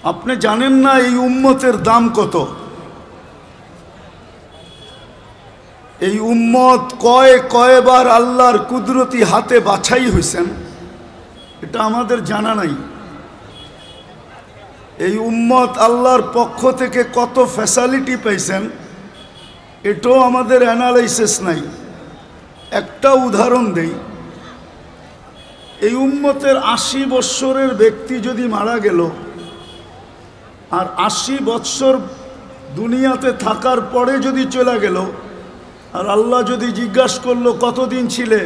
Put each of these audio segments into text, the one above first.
আপনি জানেন না এই উম্মতের দাম কত? এই উম্মত কয়বার আল্লাহর কুদরতি হাতে বাছাই হয়েছেন, এটা আমাদের জানা নাই। এই উম্মত আল্লাহর পক্ষ থেকে কত ফ্যাসিলিটি পাইছেন, এটাও আমাদের অ্যানালাইসিস নাই। একটা উদাহরণ দেই, এই উম্মতের ৮০ বৎসরের ব্যক্তি যদি মারা গেল, আর ৮০ বৎসর দুনিয়াতে থাকার পরে যদি চলে গেল, আর আল্লাহ যদি জিজ্ঞাসা করলো কতদিন ছিলে,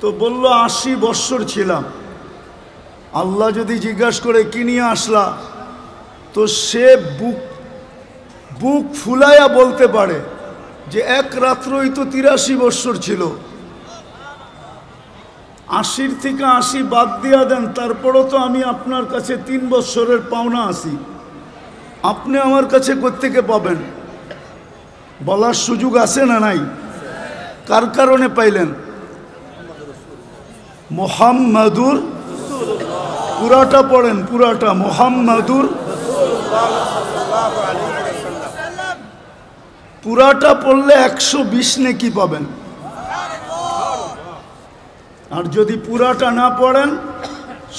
তো বলল ৮০ বৎসর ছিলাম। আল্লাহ যদি জিজ্ঞাসা করে কি নিয়ে আসলা, তো সে বুক ফুলাইয়া বলতে পারে যে এক রাত্রই তো ৮৩ বৎসর ছিল। ৮০ থেকে ৮০ বাদ দিয়া দেন, তারপরও তো আমি আপনার কাছে ৩ বৎসরের পাওনা আছি। আপনি আমার কাছে কোত্থেকে পাবেন? বলার সুযোগ আছে না নাই? কার কারণে পাইলেন? মুহাম্মাদুর, পুরাটা পড়েন, পুরাটা মুহাম্মাদুর, পুরাটা পড়লে ১২০ নেকি পাবেন। আর যদি পুরাটা না পড়েন,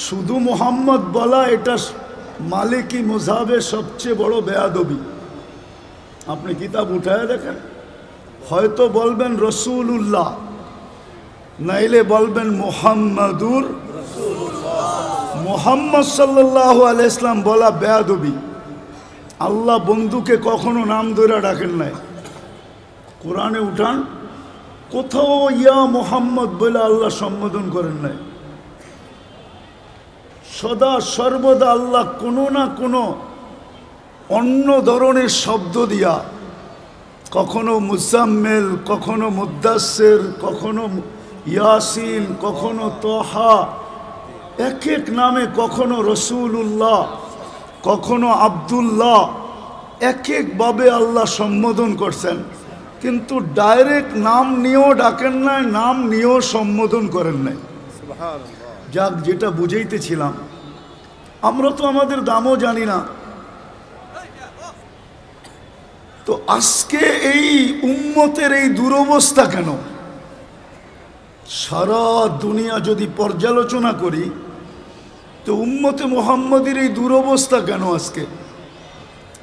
শুধু মুহাম্মদ বলা, এটা মালিকি মুযহাবের সবচেয়ে বড় বেয়াদবি। আপনি কিতাব উঠায় দেখেন, হয়তো বলবেন রসুলুল্লাহ, নাইলে বলবেন মুহাম্মাদুর। মুহাম্মদ সাল্লাল্লাহু আলাইহি ইসলাম বলা বেয়াদবি। আল্লাহ বন্ধুকে কখনো নাম ধরে ডাকেন নাই। কোরআনে উঠান, কোথাও ইয়া মুহাম্মদ বলে আল্লাহ সম্বোধন করেন নাই। সদা সর্বদা আল্লাহ কোনো না কোনো অন্য ধরনের শব্দ দিয়া, কখনো মুজাম্মেল, কখনো মুদ্দাসির, কখনো ইয়াসিন, কখনো তহা, এক এক নামে, কখনো রসুলুল্লাহ, কখনো আব্দুল্লাহ, এক একভাবে আল্লাহ সম্বোধন করছেন। কিন্তু ডাইরেক্ট নাম নিয়েও ডাকেন নাই, নাম নিয়েও সম্বোধন করেন নাই। যাক, যেটা বুঝাইতেছিলাম, আমরা তো আমাদের দামও জানি না। তো আজকে এই উম্মতের এই দুরবস্থা কেন? সারা দুনিয়া যদি পর্যালোচনা করি, তো উম্মতে মুহাম্মদের এই দুরবস্থা কেন আজকে?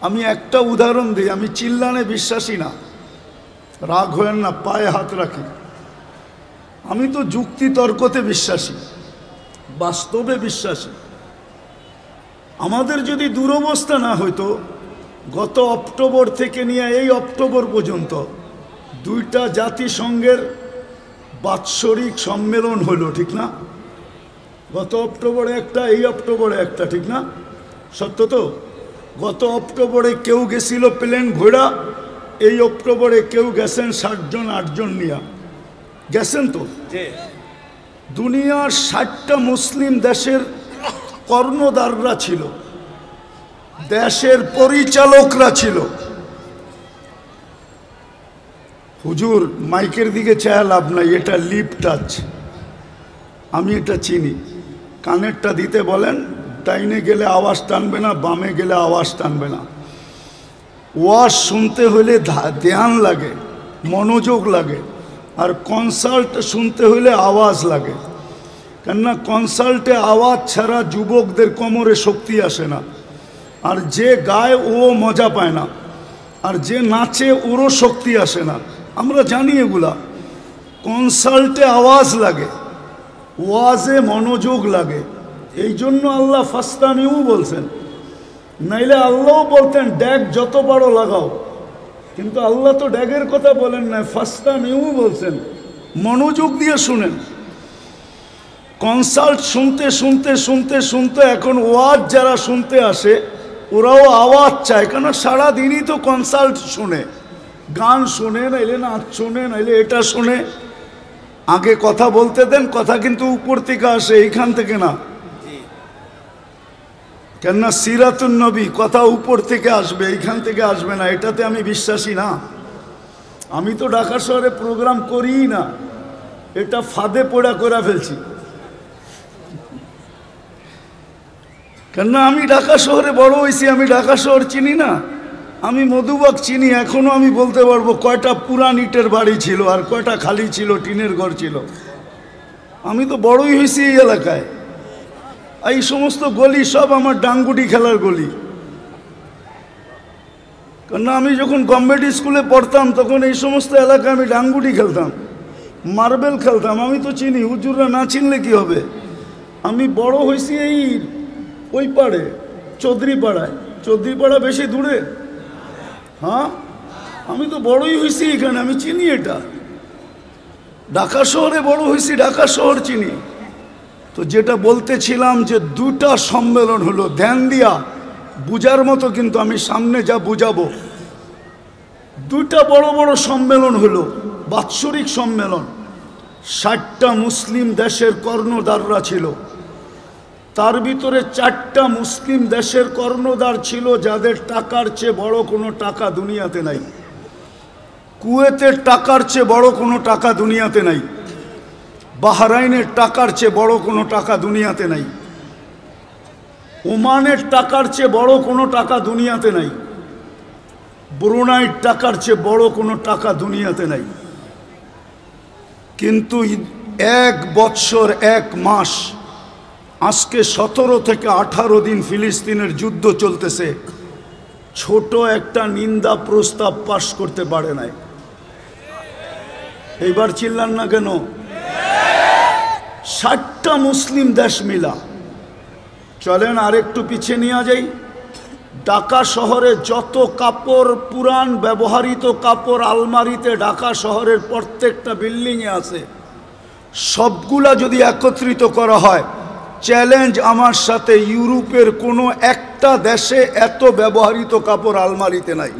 আমি একটা উদাহরণ দিই। আমি চিল্লানে বিশ্বাসী না, রাগ হয়েন না, পায়ে হাত রাখি। আমি তো যুক্তি তর্কতে বিশ্বাসী, বাস্তবে বিশ্বাসী। আমাদের যদি দুরবস্থা না হইতো, গত অক্টোবর থেকে নিয়ে এই অক্টোবর পর্যন্ত 2টা জাতিসংঘের বাৎসরিক সম্মেলন হলো, ঠিক না? গত অক্টোবরে একটা, এই অক্টোবরে একটা, ঠিক না? সত্য তো? গত অক্টোবরে কেউ গেছিল প্লেন ঘোড়া, এই অক্টোবরে কেউ গেছেন 60 জন 8 জন নিয়ে গেছেন। তো দুনিয়ার 60টা মুসলিম দেশের কর্ণধাররা ছিল, দেশের পরিচালকরা ছিল। হুজুর, মাইকের দিকে চায় লাভ নাই, এটা লিপ টাচ, আমি এটা চিনি। কানেরটা দিতে বলেন, ডাইনে গেলে আওয়াজ টানবে না, বামে গেলে আওয়াজ টানবে না। ওয়াজ শুনতে হলে ধ্যান লাগে, মনোযোগ লাগে। আর কনসার্ট শুনতে হলে আওয়াজ লাগে, কেননা কনসার্টে আওয়াজ ছাড়া যুবকদের কোমরে শক্তি আসে না। আর যে গায় ও মজা পায় না, আর যে নাচে ওরও শক্তি আসে না। আমরা জানি এগুলা। কনসার্টে আওয়াজ লাগে, ওয়াজে মনোযোগ লাগে। এই জন্য আল্লাহ ফাস্তামিউ বলছেন, নাইলে আল্লাহ বলতেন ড্যাগ যত বড় লাগাও, কিন্তু আল্লাহ তো ড্যাগের কথা বলেন না, ফাস্তামিউ বলছেন, মনোযোগ দিয়ে শুনেন। কনসার্ট শুনতে শুনতে শুনতে শুনতে এখন ওয়াজ যারা শুনতে আসে, ওরাও আওয়াজ চায়, কেন সারাদিনই তো কনসার্ট শুনে, গান শুনে, নাইলে নাচ শুনে, নাইলে এটা শুনে। আগে কথা বলতে দেন, কথা কিন্তু উপর থেকে আসে, এইখান থেকে না। কেননা সিরাতুন নবী, কথা উপর থেকে আসবে, এইখান থেকে আসবে না। এটাতে আমি বিশ্বাসী না। আমি তো ঢাকা শহরে প্রোগ্রাম করিই না, এটা ফাঁদে পড়া করে ফেলছি। কেননা আমি ঢাকা শহরে বড় হয়েছি, আমি ঢাকা শহর চিনি না? আমি মধুবাগ চিনি, এখনো আমি বলতে পারবো কয়টা পুরান ইটের বাড়ি ছিল আর কয়টা খালি ছিল, টিনের ঘর ছিল। আমি তো বড়ই হয়েছি এই এলাকায়। এই সমস্ত গলি সব আমার ডাঙ্গুটি খেলার গলি। কেননা আমি যখন গভর্নমেন্ট স্কুলে পড়তাম তখন এই সমস্ত এলাকায় আমি ডাঙ্গুটি খেলতাম, মার্বেল খেলতাম। আমি তো চিনি, হুজুররা না চিনলে কি হবে? আমি বড় হয়েছি এই ওই পাড়ে, চৌধুরীপাড়ায়। চৌধুরীপাড়া বেশি দূরে? হ্যাঁ, আমি তো বড়ই হয়েছি এখানে, আমি চিনি এটা। ঢাকা শহরে বড় হয়েছি, ঢাকা শহর চিনি। তো যেটা বলতেছিলাম যে দুটা সম্মেলন হলো, ধ্যান দিয়া বুঝার মতো, কিন্তু আমি সামনে যা বুঝাবো। দুইটা বড় বড় সম্মেলন হলো, বাৎসরিক সম্মেলন। 60টা মুসলিম দেশের কর্ণধাররা ছিল। তার ভিতরে 4টা মুসলিম দেশের কর্ণধার ছিল যাদের টাকার চেয়ে বড় কোনো টাকা দুনিয়াতে নাই। কুয়েতের টাকার চেয়ে বড় কোনো টাকা দুনিয়াতে নাই। বাহরাইনের টাকার চেয়ে বড় কোনো টাকা দুনিয়াতে নাই। ওমানের টাকার চেয়ে বড় কোনো টাকা দুনিয়াতে নাই। ব্রুনাইয়ের টাকার চেয়ে বড় কোনো টাকা দুনিয়াতে নাই। কিন্তু 1 বৎসর 1 মাস, আজকে 17 থেকে 18 দিন ফিলিস্তিনের যুদ্ধ চলতেছে, ছোট একটা নিন্দা প্রস্তাব পাশ করতে পারে নাই। এইবার চিল্লান না কেন? 60টা মুসলিম দেশ মিলা। চলেন আরেকটু পিছিয়ে নিয়ে যাই। ঢাকা শহরে যত কাপড়, পুরান ব্যবহৃত কাপড় আলমারিতে ঢাকা শহরের প্রত্যেকটা বিল্ডিংয়ে আছে, সবগুলা যদি একত্রিত করা হয়, চ্যালেঞ্জ আমার সাথে, ইউরোপের কোনো একটা দেশে এত ব্যবহৃত কাপড় আলমারিতে নাই।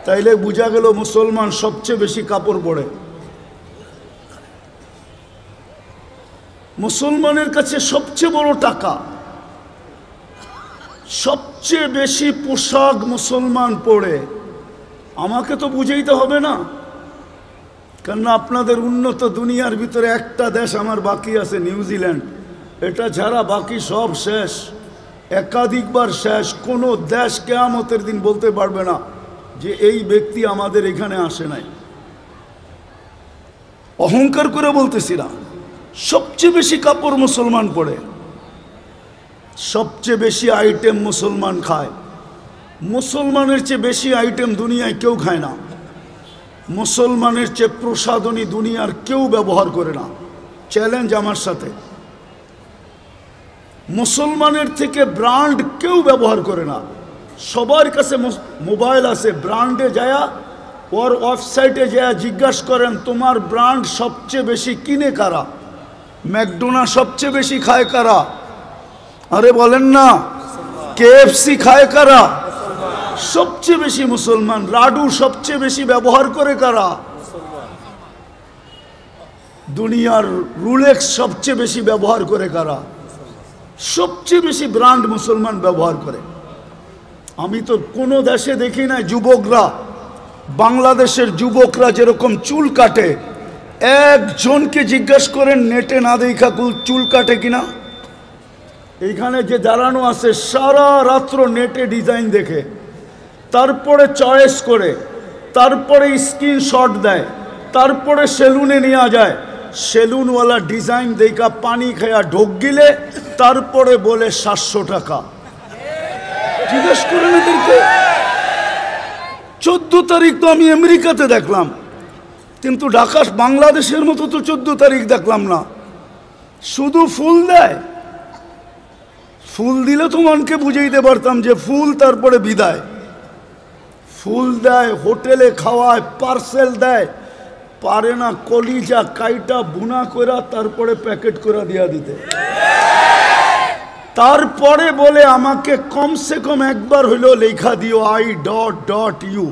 তাইলে বোঝা গেল মুসলমান সবচেয়ে বেশি কাপড় পরে। মুসলমানের কাছে সবচেয়ে বড় টাকা, সবচেয়ে বেশি পোশাক মুসলমান পরে। আমাকে তো বুঝাইতে হবে না, কেননা আপনাদের উন্নত দুনিয়ার ভিতরে একটা দেশ আমার বাকি আছে, নিউজিল্যান্ড। এটা ছাড়া বাকি সব শেষ, একাধিকবার শেষ। কোনো দেশ কিয়ামতের দিন বলতে পারবে না যে এই ব্যক্তি আমাদের এখানে আসে নাই। অহংকার করে বলতেছি না, সবচেয়ে বেশি কাপড় মুসলমান পরে, সবচেয়ে বেশি আইটেম মুসলমান খায়। মুসলমানের চেয়ে বেশি আইটেম দুনিয়ায় কেউ খায় না। মুসলমানের চেয়ে প্রসাধনী দুনিয়ার কেউ ব্যবহার করে না। চ্যালেঞ্জ আমার সাথে। মুসলমানের থেকে ব্র্যান্ড কেউ ব্যবহার করে না। সবার কাছে মোবাইল আছে, ব্র্যান্ডে যায়, ওর ওয়েবসাইটে যায় জিজ্ঞাসা করেন তোমার ব্র্যান্ড সবচেয়ে বেশি কিনে কারা, ম্যাকডোনাল্ড সবচেয়ে বেশি খায় কারা, আরে বলেন না, কেএফসি খায় কারা, সবচেয়ে বেশি মুসলমান। লাডু সবচেয়ে বেশি ব্যবহার করে কারা, দুনিয়ার রুলেক্স সবচেয়ে বেশি ব্যবহার করে কারা, সবচেয়ে বেশি ব্র্যান্ড মুসলমান ব্যবহার করে। আমি তো কোনো দেশে দেখি না যুবকরা, বাংলাদেশের যুবকরা যেরকম চুল কাটে, একজনকে জিজ্ঞাসা করেন নেটে না দেখা চুল কাটে কিনা। এইখানে যে দাঁড়ানো আছে সারা রাত্র নেটে ডিজাইন দেখে, তারপরে চয়েস করে, তারপরে স্ক্রিনশট দেয়, তারপরে সেলুনে নেওয়া যায়। সেলুনওয়ালা ডিজাইন দেখা পানি খেয়া ঢোক গিলে তারপরে বলে 700 টাকা। জিজ্ঞেস করেন এদেরকে। 14 তারিখ তো আমি আমেরিকাতে দেখলাম, কিন্তু ঢাকা বাংলাদেশের মতো তো 14 তারিখ দেখলাম না। শুধু ফুল দেয়। ফুল দিলে তো মনকে বুঝাইতে পারতাম যে ফুল, তারপরে বিদায়। ফুল দেয়, হোটেলে খাওয়ায়, পার্সেল দেয়, পারে না কলিজা কাইটা বুনা করা তারপরে প্যাকেট করে দিয়া দিতে। তারপরে বলে আমাকে কমসে কম একবার হইলেও লেখা দিও I.U।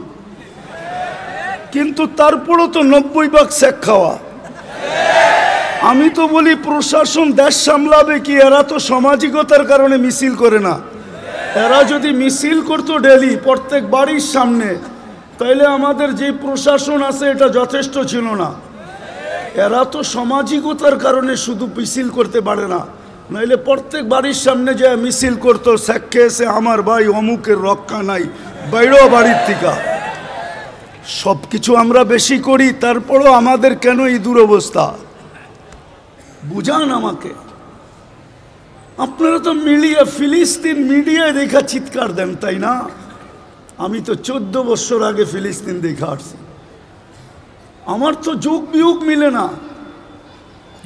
কিন্তু তারপরও তো 90 ভাগ শেখ খাওয়া। আমি তো বলি প্রশাসন দেশ সামলাবে কি? এরা তো সামাজিকতার কারণে মিছিল করে না। এরা যদি মিছিল করতো ডেলি প্রত্যেক বাড়ির সামনে, তাইলে আমাদের যে প্রশাসন আছে এটা যথেষ্ট ছিল না। এরা তো সামাজিকতার কারণে শুধু মিছিল করতে পারে না, নাইলে প্রত্যেক বাড়ির সামনে যে মিছিল করতো সাক্ষে এসে আমার ভাই অমুকের রক্ষা নাই, বাইরেও বাড়ির থেকে। সব কিছু আমরা বেশি করি, তারপরও আমাদের কেন এই দুরবস্থা? বুঝান আমাকে। আপনারা তো মিডিয়া, ফিলিস্তিন মিডিয়ায় দেখা চিৎকার দেন, তাই না? আমি তো 14 বছর আগে ফিলিস্তিন দেখা আসছি। আমার তো যুগ বিয়োগ মিলে না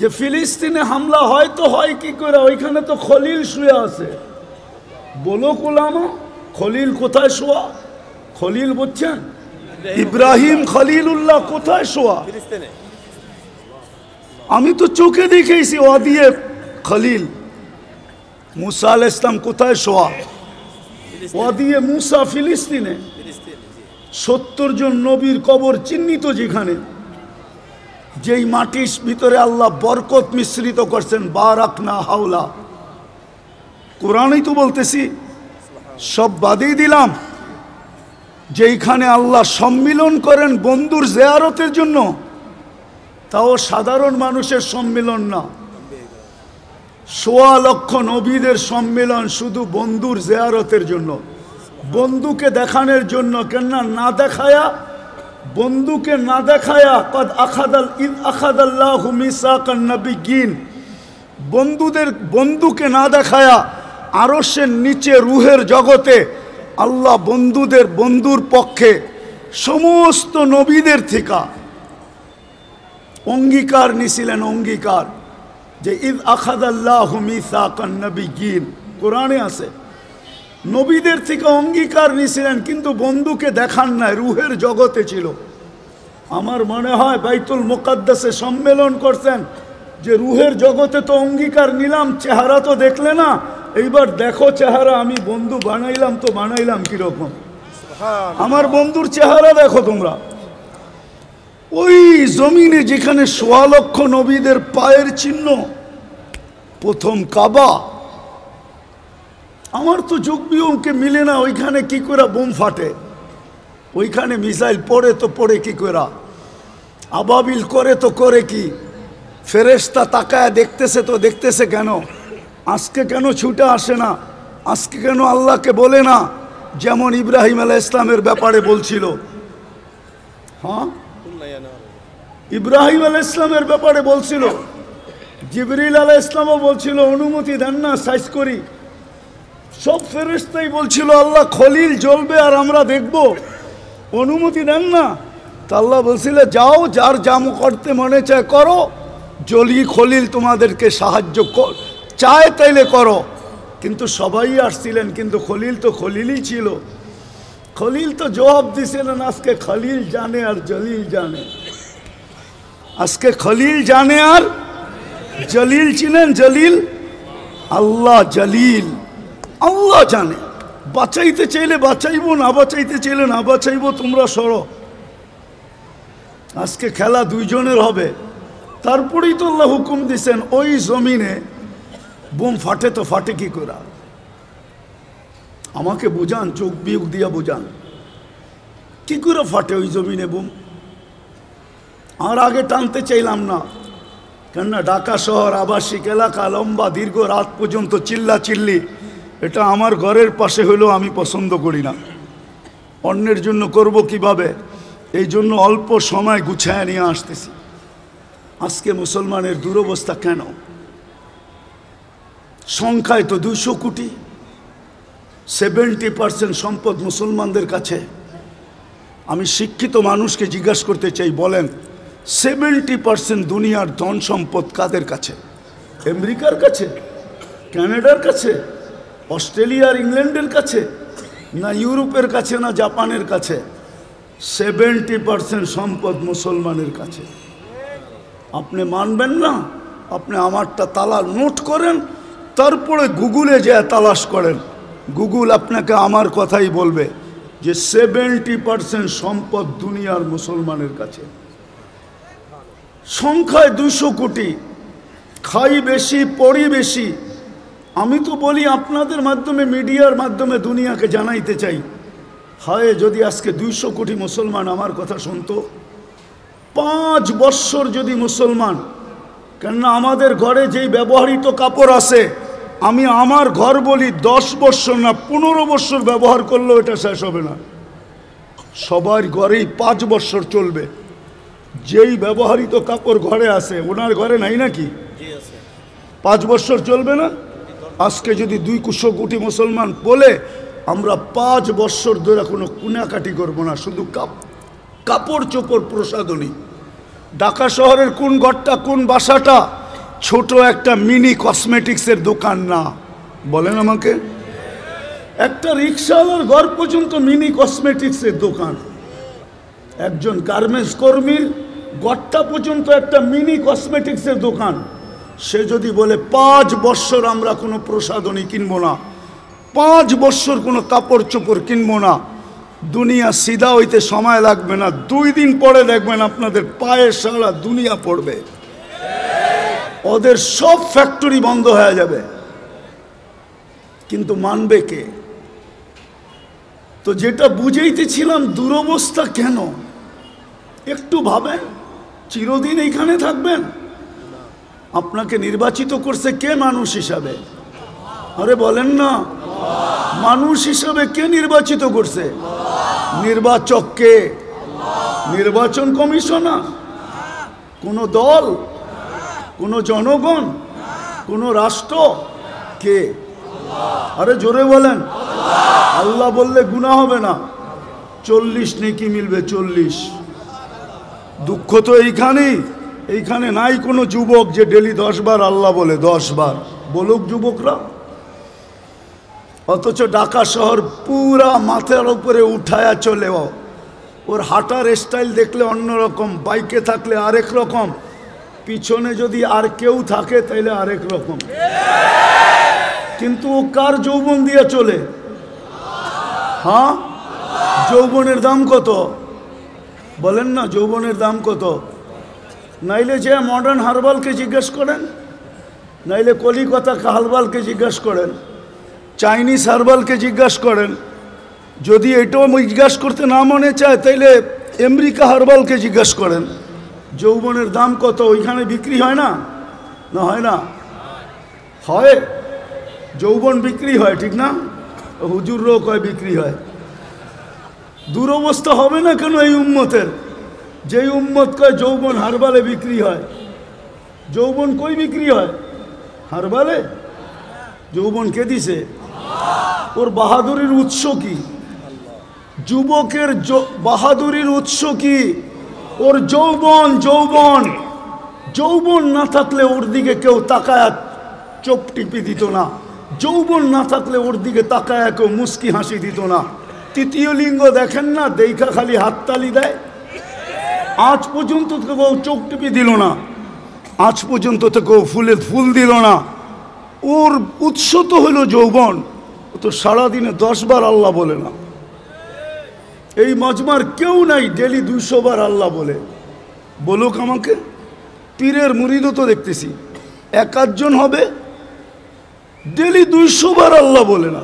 যে ফিলিস্তিনে হামলা হয় তো হয় কি করে? ওইখানে তো খলিল শুয়ে আছে। বলো কোলামা, খলিল কোথায় শোয়া? খলিল বুঝছেন? ইব্রাহিম খলিলুল্লাহ কোথায় শোয়া? আমি তো চোখে দেখেছি ওয়াদিয়ে খলিল। মুসা আলাইহিস সালাম কোথায় শোয়া? ওয়াদিয়ে মুসা, ফিলিস্তিনে। 70 জন নবীর কবর চিহ্নিত যেখানে, যেই মাটির ভিতরে আল্লাহ বরকত মিশ্রিত করছেন, বারাকনা হাওলা। কোরআনই তো বলতেছি, সব বাদই দিলাম। যেইখানে আল্লাহ সম্মিলন করেন বন্ধুর জিয়ারতের জন্য, তাও সাধারণ মানুষের সম্মিলন না, 1.25 লক্ষ নবীদের সম্মিলন শুধু বন্ধুর জিয়ারতের জন্য, বন্ধুকে দেখানোর জন্য। কেন না দেখায়া, বন্ধুকে না দেখায়া, কদ আখাদাল্লাহু মিসাকান নাবিয়্যিন, বন্ধুকে না দেখায়া আরশের নিচে রুহের জগতে আল্লাহ বন্ধুর পক্ষে সমস্ত নবীদের থেকে অঙ্গীকার নিছিলেন। অঙ্গীকার যে ইদ আখাদাল্লাহু মিসাকান নাবিয়্যিন, কোরআনে আছে। নবীদের থেকে অঙ্গীকার নিছিলেন, কিন্তু বন্ধুকে দেখান নাই, রুহের জগতে ছিল। আমার মনে হয় বাইতুল মুকাদ্দাসে সম্মেলন করছেন যে রুহের জগতে তো অঙ্গীকার নিলাম, চেহারা তো দেখলে না, এইবার দেখো চেহারা আমি বন্ধু বানাইলাম তো বানাইলাম কিরকম, আমার বন্ধুর চেহারা দেখো তোমরা। ওই জমিনে যেখানে 1.25 লক্ষ নবীদের পায়ের চিহ্ন, প্রথম কাবা। আমার তো যুগ বিয়োগকে মিলে না, ওইখানে কি করে বোম ফাটে, ওইখানে মিসাইল পড়ে তো পড়ে কি করে, আবাবিল করে তো করে কি, ফেরেশতা তাকায় দেখতেছে তো দেখতেছে কেন? আজকে কেন ছুটে আসে না? আজকে কেন আল্লাহকে বলে না? যেমন ইব্রাহিম আলাইহিস সালামের ব্যাপারে বলছিল। হ্যাঁ, ইব্রাহিম আলাইহিস সালামের ব্যাপারে বলছিল, জিবরিল আলাইহিস সালামও বলছিল অনুমতি দেন না সাইজ করি। সব ফেরেশতাই বলছিল আল্লাহ খলিল জ্বলবে আর আমরা দেখব, অনুমতি দেন না। তা আল্লাহ বলছিল যাও, যার জাম করতে মনে চায় করো, জলি খলিল তোমাদেরকে সাহায্য চায় তাইলে করো। কিন্তু সবাই আসছিলেন, কিন্তু খলিল তো খলিলই ছিল। খলিল তো জবাব দিছিলেন, আজকে খলিল জানে আর জলিল জানে। আজকে খলিল জানে আর জলিল ছিলেন। জলিল আল্লাহ, জলিল আল্লাহ জানে। বাঁচাইতে চাইলে বাঁচাইবো, না বাঁচাইতে চাইলে না বাঁচাইবো, তোমরা সরো। আজকে খেলা দুইজনের হবে। তারপরেই তো আল্লাহ হুকুম দিছেন ওই জমিনে বোম ফাটে তো ফাটে কি করে? আমাকে বুঝান, চোখ বিয়োগ দিয়া বুঝান, কি করে ফাটে ওই জমিনে বোম? আর আগে টানতে চাইলাম না, কেননা ঢাকা শহর আবাসিক এলাকা, লম্বা দীর্ঘ রাত পর্যন্ত চিল্লা চিল্লি, এটা আমার ঘরের পাশে হলেও আমি পছন্দ করি না। অন্যের জন্য করব কিভাবে, এই জন্য অল্প সময় গুছায় নিয়ে আসতেছি। আজকে মুসলমানের দুরবস্থা কেন? সংখ্যায় তো 200 কোটি, 70% সম্পদ মুসলমানদের কাছে। আমি শিক্ষিত মানুষকে জিজ্ঞাসা করতে চাই, বলেন 70% দুনিয়ার ধন সম্পদ কাদের কাছে? আমেরিকার কাছে, কানাডার কাছে, অস্ট্রেলিয়া আর ইংল্যান্ডের কাছে, না ইউরোপের কাছে, না জাপানের কাছে? 70% সম্পদ মুসলমানের কাছে। আপনি মানবেন না? আপনি আমারটা তালা নোট করেন, তারপরে গুগলে যে তালাশ করেন, গুগল আপনাকে আমার কথাই বলবে যে 70% সম্পদ দুনিয়ার মুসলমানের কাছে। সংখ্যায় 200 কোটি, খাই বেশি, পড়ি বেশি। আমি তো বলি আপনাদের মাধ্যমে, মিডিয়ার মাধ্যমে দুনিয়াকে জানাইতে চাই, হায় যদি আজকে 200 কোটি মুসলমান আমার কথা শুনতো, 5 বৎসর যদি মুসলমান, কেননা আমাদের ঘরে যেই ব্যবহৃত কাপড় আছে, আমি আমার ঘর বলি 10 বছর না 15 বছর ব্যবহার করলেও এটা শেষ হবে না। সবার ঘরেই 5 বছর চলবে। যেই ব্যবহৃত কাপড় ঘরে আছে, ওনার ঘরে নাই নাকি? 5 বছর চলবে না? আজকে যদি 200 কোটি মুসলমান বলে আমরা 5 বছর ধরে কোনো কুনাকাটি করবো না, শুধু কাপড় চোপড় প্রসাধনী। ঢাকা শহরের কোন ঘরটা, কোন বাসাটা ছোট একটা মিনি কসমেটিক্সের দোকান না? বলেন আমাকে। একটা রিক্সাওয়ালার ঘর পর্যন্ত মিনি কসমেটিক্সের দোকান। একজন গার্মেন্টস কর্মীর ঘরটা পর্যন্ত একটা মিনি কসমেটিক্সের দোকান। সে যদি বলে 5 বছর আমরা কোনো প্রসাধনী কিনবো না, 5 বছর কোনো কাপড় চোপড় কিনবো না, দুনিয়া সিধা হইতে সময় লাগবে না, 2 দিন পরে দেখবেন আপনাদের পায়ে সারা দুনিয়া পড়বে। ওদের সব ফ্যাক্টরি বন্ধ হয়ে যাবে। কিন্তু মানবে কে? তো যেটা বুঝাইতেছিলাম, দুরবস্থা কেন একটু ভাবেন। চিরদিন এইখানে থাকবেন? আপনাকে নির্বাচিত করছে কে মানুষ হিসাবে? আরে বলেন না, মানুষ হিসাবে কে নির্বাচিত করছে? নির্বাচক কে? নির্বাচন কমিশনার? কোন দল? কোন জনগণ? কোন রাষ্ট্র? কে? আরে জোরে বলেন। আল্লাহ বললে গুনাহ হবে না, 40 নেকি মিলবে। 40। দুঃখ তো এইখানে নাই কোনো যুবক যে ডেলি 10 বার আল্লাহ বলে। 10 বার বলুক যুবকরা। অথচ ঢাকা শহর পুরা মাথার উপরে উঠায়া চলেও, ওর হাঁটার স্টাইল দেখলে অন্যরকম, বাইকে থাকলে আরেক রকম, পিছনে যদি আর কেউ থাকে তাইলে আরেক রকম। কিন্তু ও কার যৌবন দিয়ে চলে? হ্যাঁ, যৌবনের দাম কত? বলেন না, যৌবনের দাম কত? নাইলে যে মডার্ন হারবালকে জিজ্ঞেস করেন, নাইলে কলিকাতা হারবালকে জিজ্ঞেস করেন, চাইনিজ হারবালকে জিজ্ঞাসা করেন। যদি এটাও জিজ্ঞাসা করতে না মনে চায় তাইলে আমেরিকা হারবালকে জিজ্ঞাসা করেন যৌবনের দাম কত। ওইখানে বিক্রি হয় না? না হয় না? হয়, যৌবন বিক্রি হয়, ঠিক না? হুজুররাও কয় বিক্রি হয়। দুরবস্থা হবে না কেন এই উম্মতের? যেই উম্মত কয় যৌবন হারবালে বিক্রি হয়। যৌবন কই বিক্রি হয়? হারবালে। যৌবন কে দিছে? ওর বাহাদুরির উৎস কি? যুবকের বাহাদুরির উৎস কি? ওর যৌবন। যৌবন যৌবন না থাকলে ওর দিকে কেউ তাকায় চোখ টিপি দিত না। যৌবন না থাকলে ওর দিকে তাকায় কেউ মুস্কি হাসি দিত না। তৃতীয় লিঙ্গ দেখেন না, দেখা খালি হাততালি দেয়। আজ পর্যন্ত তো কেউ চোখ টিপি দিল না, আজ পর্যন্ত তো কেউ ফুল দিল না। ওর উৎস তো হলো যৌবন। ও তো সারাদিনে 10 বার আল্লাহ বলে না। এই মজমার কেউ নাই ডেলি 200 বার আল্লাহ বলে। বলুক আমাকে। পীরের মুরিদও তো দেখতেছি 1-8 হবে ডেলি 200 বার আল্লাহ বলে না,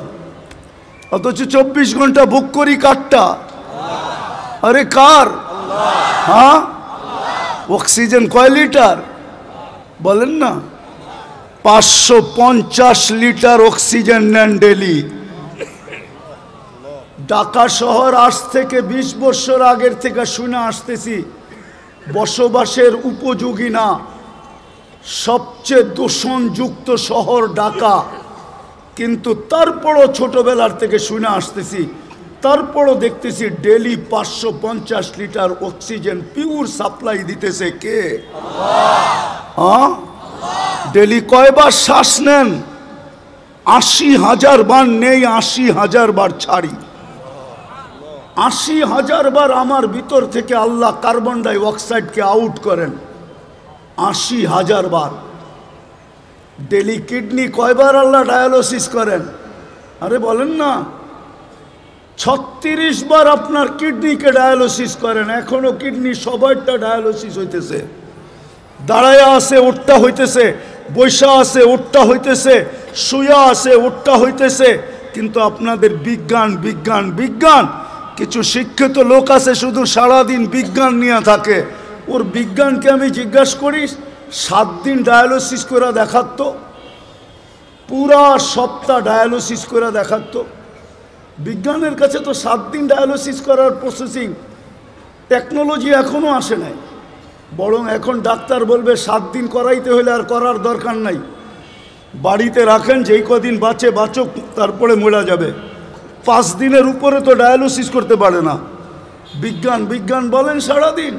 অথচ 24 ঘন্টা বুক করি কারটা? আরে কার? হ্যাঁ, অক্সিজেন কয় লিটার বলেন না? 550 লিটার অক্সিজেন নেন ডেলি। ঢাকা শহর আজ থেকে 20 বছর আগের থেকে শুনে আসতেছি বসবাসের উপযোগী না, সবচেয়ে দূষণযুক্ত শহর ঢাকা। কিন্তু তারপরও ছোটবেলার থেকে শুনে আসতেছি, তারপরও দেখতেছি daily 550 litre oxygen pure supply দিতেছে কে? হ্যাঁ, ডেলি কয়বার শ্বাস নেন? 80,000 বার নেই, 80,000 বার ছাড়ি। 80,000 বার আমার ভিতর থেকে আল্লাহ কার্বন ডাই অক্সাইডকে আউট করেন। 80,000 বার। ডেলি কিডনি কয়বার আল্লাহ ডায়ালিসিস করেন? আরে বলেন না, 36 বার আপনার কিডনিকে ডায়ালিসিস করেন। এখনো কিডনি সবাইটা ডায়ালিসিস হইতেছে। দাঁড়ায়া আছে ওটটা হইতেছে, বৈশা আছে ওটটা হইতেছে, শুয়া আছে ওটটা হইতেছে। কিন্তু আপনাদের বিজ্ঞান বিজ্ঞান বিজ্ঞান। কিছু শিক্ষিত লোক আছে শুধু সারাদিন বিজ্ঞান নিয়ে থাকে। ওর বিজ্ঞানকে আমি জিজ্ঞাসা করি, 7 দিন ডায়ালিসিস করে দেখাতো, পুরা সপ্তাহ ডায়ালিসিস করে দেখাতো। বিজ্ঞানের কাছে তো 7 দিন ডায়ালিসিস করার প্রসেসিং টেকনোলজি এখনো আসে নাই, বরং এখন ডাক্তার বলবে 7 দিন করাইতে হলে আর করার দরকার নাই, বাড়িতে রাখেন, যেই কদিন বাঁচে বাঁচুক, তারপরে মরা যাবে। 5 দিনের উপরে তো ডায়ালিসিস করতে পারে না বিজ্ঞান বলেন সারাদিন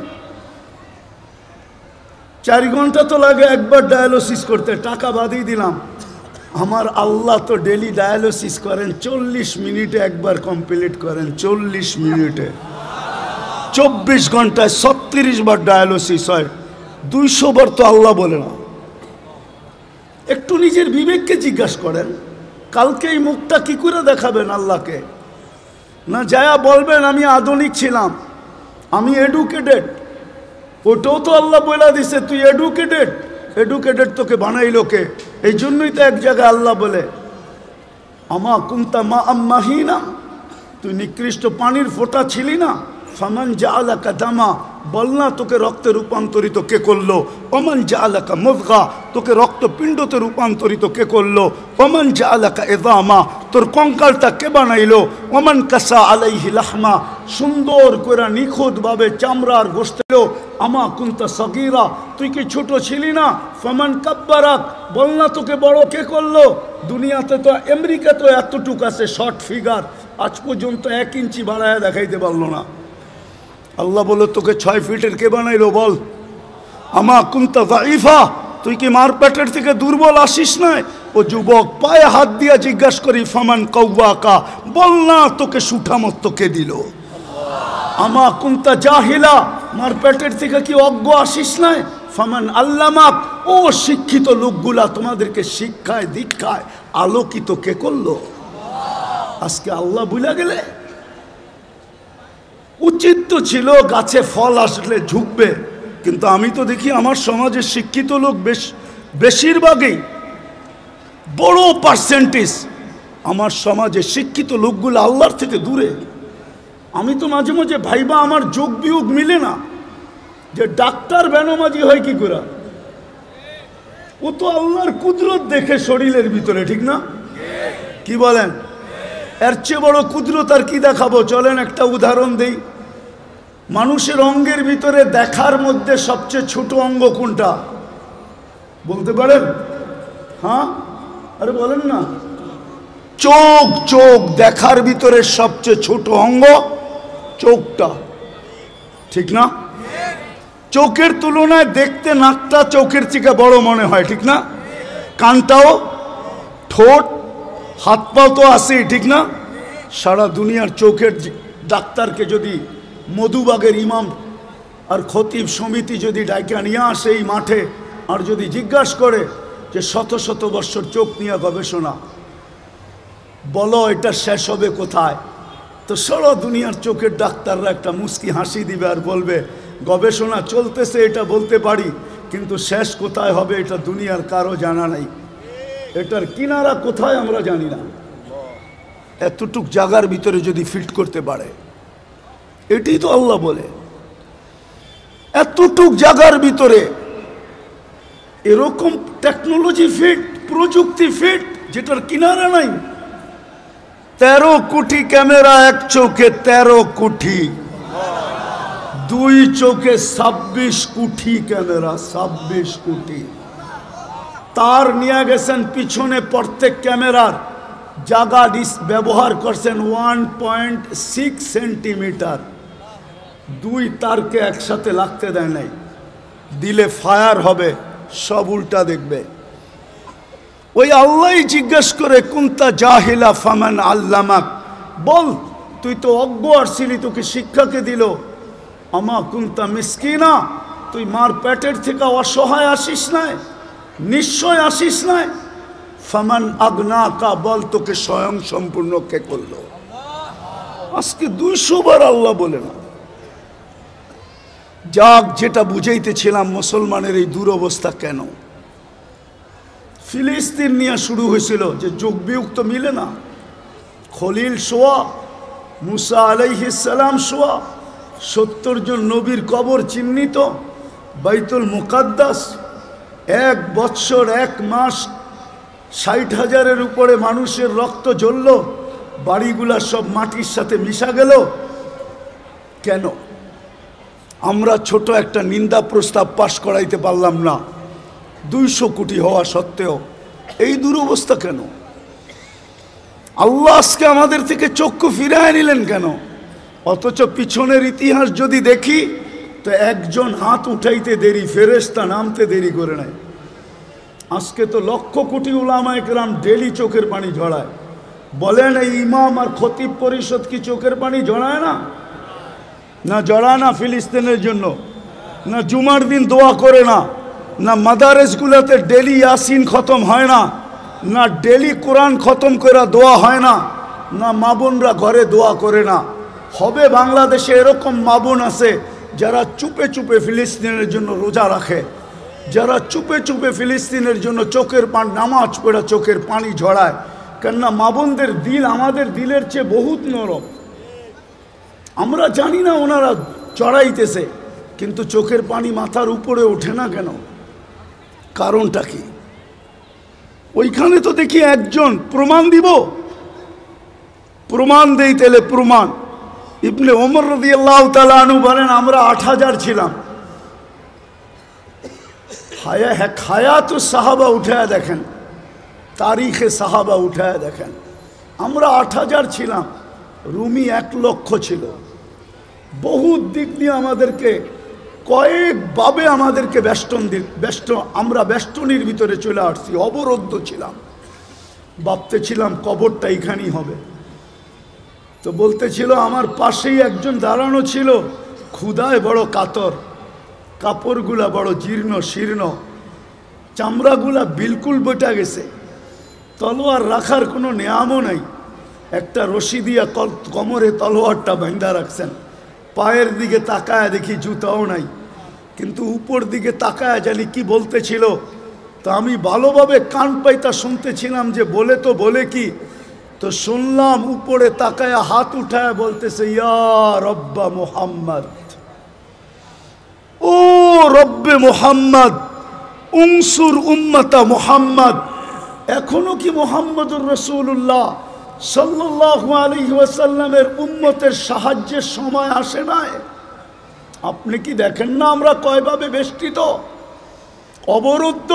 4 ঘন্টা তো লাগে একবার ডায়ালিসিস করতে, টাকা বাদিয়ে দিলাম। আমার আল্লাহ তো ডেলি ডায়ালিসিস করেন, 40 মিনিটে একবার কমপ্লিট করেন, 40 মিনিটে। 24 ঘন্টায় 36 বার ডায়ালিসিস হয়, 200 বার তো আল্লাহ বলে না। একটু নিজের বিবেককে জিজ্ঞাসা করেন, কালকে এই মুখটা কি করে দেখাবেন আল্লাহকে? না যায়া বলবেন আমি আধুনিক ছিলাম, আমি এডুকেটেড। ওটাও তো আল্লাহ বলে দিছে তুই এডুকেটেড তোকে বানাইলো কে? এই জন্যই তো এক জায়গায় আল্লাহ বলে আমা কুনতা মা আম্মাহিনা, তুই নিকৃষ্ট পানির ফোঁটা ছিলি না। ফামান জাআলাকা দামা, বল না তোকে রক্তে রূপান্তরিত কে করলো? ওমান জাআলাকা মুযগা, তোকে রক্তপিণ্ডতে রূপান্তরিত কে করলো? ওমান জাআলাকা ইযামা, তোর কঙ্কালটা কে বানাইলো? ওমান কাসা আলাইহি লাহমা, সুন্দর করে নিখুঁতভাবে চামড়ার গোশত। আমা কুনতা সগীরা, তুই কি ছোট ছিলি না? ফামান কাব্বারাক, বল না তোকে বড় কে করলো? দুনিয়াতে তো আমেরিকা তো এতটুক আছে শর্ট ফিগার, আজ পর্যন্ত 1 ইঞ্চি বাড়ায় দেখাইতে পারলো না। আল্লাহ বলে তোকে 6 ফিটের কে বানাইলো বল? আমা কুনতা যাইফা, তুই কি মার পেটের থেকে দুর্বল আসিস না? ও যুবক পায়ে হাত দিয়া জিজ্ঞাসা করি ফামান কাওয়াকা, বল না তোকে সুঠামত কে দিল? আমা কুনতা জাহিলা, মার পেটের থেকে কি অজ্ঞ আসিস না? ফামান আল্লামাক, ও শিক্ষিত লোকগুলা তোমাদেরকে শিক্ষায় দীক্ষায় আলোকিত কে করলো? আজকে আল্লাহ ভুলে গেলে? উচিত তো ছিল গাছে ফল আসলে ঝুঁকবে, কিন্তু আমি তো দেখি আমার সমাজের শিক্ষিত লোক বেশিরভাগই বড় পার্সেন্টেজ আমার সমাজে শিক্ষিত লোকগুলো আল্লাহর থেকে দূরে। আমি তো মাঝে মাঝে ভাইবা আমার যোগ বিয়োগ মিলে না, যে ডাক্তার বেনমাজি হয় কি করে? ও তো আল্লাহর কুদরত দেখে শরীরের ভিতরে, ঠিক না? কি বলেন? এর চেয়ে বড় কুদরত আর কি দেখাবো? চলেন একটা উদাহরণ দেই। মানুষের অঙ্গের ভিতরে দেখার মধ্যে সবচেয়ে ছোট অঙ্গ কোনটা বলতে পারেন? হ্যাঁ, আরে বলেন না। চোখ দেখার ভিতরে সবচেয়ে ছোট অঙ্গ চোখটা, ঠিক না? চোখের তুলনায় দেখতে নাকটা চোখের থেকে বড় মনে হয়, ঠিক না? কানটাও, ঠোঁট, হাত পাও তো আছেই, ঠিক না? সারা দুনিয়ার চোখের ডাক্তারকে যদি মধুবাগের ইমাম আর খতিব সমিতি যদি ডাইকা নিয়ে আসে এই মাঠে, আর যদি জিজ্ঞাসা করে যে শত শত বৎসর চোখ নিয়ে গবেষণা, বলো এটা শেষ হবে কোথায়? তো সারা দুনিয়ার চোখের ডাক্তাররা একটা মুস্কি হাসি দিবে আর বলবে গবেষণা চলতেছে, এটা বলতে পারি, কিন্তু শেষ কোথায় হবে এটা দুনিয়ার কারো জানা নাই, এটার কিনারা কোথায় আমরা জানি না। এতটুক জায়গার ভিতরে যদি ফিট করতে পারে, এটাই তো আল্লাহ বলে। এতটুক জায়গার ভিতরে এরকম টেকনোলজি ফিট, প্রযুক্তি ফিট, যেটার কিনারা নাই। 13 কোটি ক্যামেরা এক চোখে, 13 কোটি, 2 চোখে 26 কোটি ক্যামেরা, 26 কোটি। তার নিয়ে গেছেন পিছনে, প্রত্যেক ক্যামেরার জায়গা ব্যবহার করছেন 1.6 সেন্টিমিটার। 2 তারকে একসাথে লাগতে দেয় নাই, দিলে ফায়ার হবে, সব উল্টা দেখবে। ওই আল্লাহ জিজ্ঞেস করে কুনতা জাহিলা ফামান আল্লামাক, বল তুই তো অজ্ঞ আসছিলি, তোকে শিক্ষাকে দিল। আমা কুনতা মিসকিনা, তুই মার পেটের থেকে অসহায় আসিস নাই, নিশ্চয় আসিস নাই। ফামান আগনাকা, বল তোকে স্বয়ং সম্পূর্ণ কে করলো? আজকে 200 বার আল্লাহ বলে না। যাক, যেটা বুঝাইতেছিলাম মুসলমানের এই দুরবস্থা কেন? ফিলিস্তিন নিয়ে শুরু হয়েছিল যে যোগ বিয়োগ তো মিলে না। খলিল সোয়া, মুসা আলাইহিস সালাম সোয়া, 70 জন নবীর কবর চিহ্নিত, বাইতুল মুকাদ্দাস, এক বৎসর 1 মাস 60,000-এর উপরে মানুষের রক্ত ঝরল, বাড়িগুলা সব মাটির সাথে মিশা গেল। কেন? আমরা ছোট একটা নিন্দা প্রস্তাব পাশ করাইতে পারলাম না, 200 কোটি হওয়া সত্ত্বেও। এই দুরবস্থা কেন? আল্লাহ আজকে আমাদের থেকে চক্ষু ফিরায় নিলেন কেন? অথচ পিছনের ইতিহাস যদি দেখি তো একজন হাত উঠাইতে দেরি, ফেরেশতা নামতে দেরি করে নেয়। আজকে তো লক্ষ কোটি উলামায়ে কেরাম ডেলি চোখের পানি ঝরায়। বলেন এই ইমাম আর খতিব পরিষদ কি চোখের পানি ঝরায় না? না জড়ায় না ফিলিস্তিনের জন্য? না জুমার দিন দোয়া করে না? না মাদারেসগুলোতে ডেলি ইয়াসিন খতম হয় না? না ডেলি কোরআন খতম করে দোয়া হয় না? না মা বোনরা ঘরে দোয়া করে না? হবে বাংলাদেশে এরকম মা বোন আছে যারা চুপে চুপে ফিলিস্তিনের জন্য রোজা রাখে, যারা চুপে চুপে ফিলিস্তিনের জন্য চোখের পানি, নামাজ পড়ে চোখের পানি ঝরায়। কেননা মা বোনদের দিল আমাদের দিলের চেয়ে বহুত নরম। আমরা জানি না ওনারা চড়াইতেছে, কিন্তু চোখের পানি মাথার উপরে ওঠে না কেন? কারণটা কি? ওইখানে তো দেখি একজন প্রমাণ দিব, প্রমাণ দেই তেলে প্রমাণ। ইবনে ওমর রাদিয়াল্লাহু তাআলা আনহু বলেন আমরা 8,000 ছিলাম। হায়াতু সাহাবা উঠায় দেখেন, তারিখে সাহাবা উঠায় দেখেন, আমরা 8,000 ছিলাম, রুমি 1 লক্ষ ছিল। বহুত দিক দিয়ে আমাদেরকে কয়েকভাবে আমাদেরকে আমরা বেষ্টনীর ভিতরে চলে আসছি, অবরুদ্ধ ছিলাম। ভাবতেছিলাম কবরটা এখানেই হবে। তো বলতেছিল আমার পাশেই একজন দাঁড়ানো ছিল, ক্ষুধায় বড় কাতর, কাপড়গুলা বড় জীর্ণ শীর্ণ, চামড়াগুলা বিলকুল বটা গেছে, তলোয়ার রাখার কোনো নিয়ামও নাই। একটা রশি দিয়া কোমরে তলোয়ারটা বাঁধা রাখছেন। পায়ের দিকে তাকায় দেখি জুতাও নাই, কিন্তু উপর দিকে তাকায় জানি কি বলতেছিল। তো আমি ভালোভাবে কান পাইতা শুনতেছিলাম যে বলে তো বলে কি। তো শুনলাম উপরে তাকায় হাত উঠায় বলতেছে ইয়া রব্বা মুহাম্মদ, ও রব্বে মুহাম্মদ উনসুর উম্মতা মুহাম্মদ। এখনো কি মুহাম্মদুর রাসূলুল্লাহ সাল্লাল্লাহু আলাইহি ওয়াসাল্লামের উম্মতের সাহায্যের সময় আসে নাই? আপনি কি দেখেন না আমরা কয়ভাবে বেষ্টিত, অবরুদ্ধ?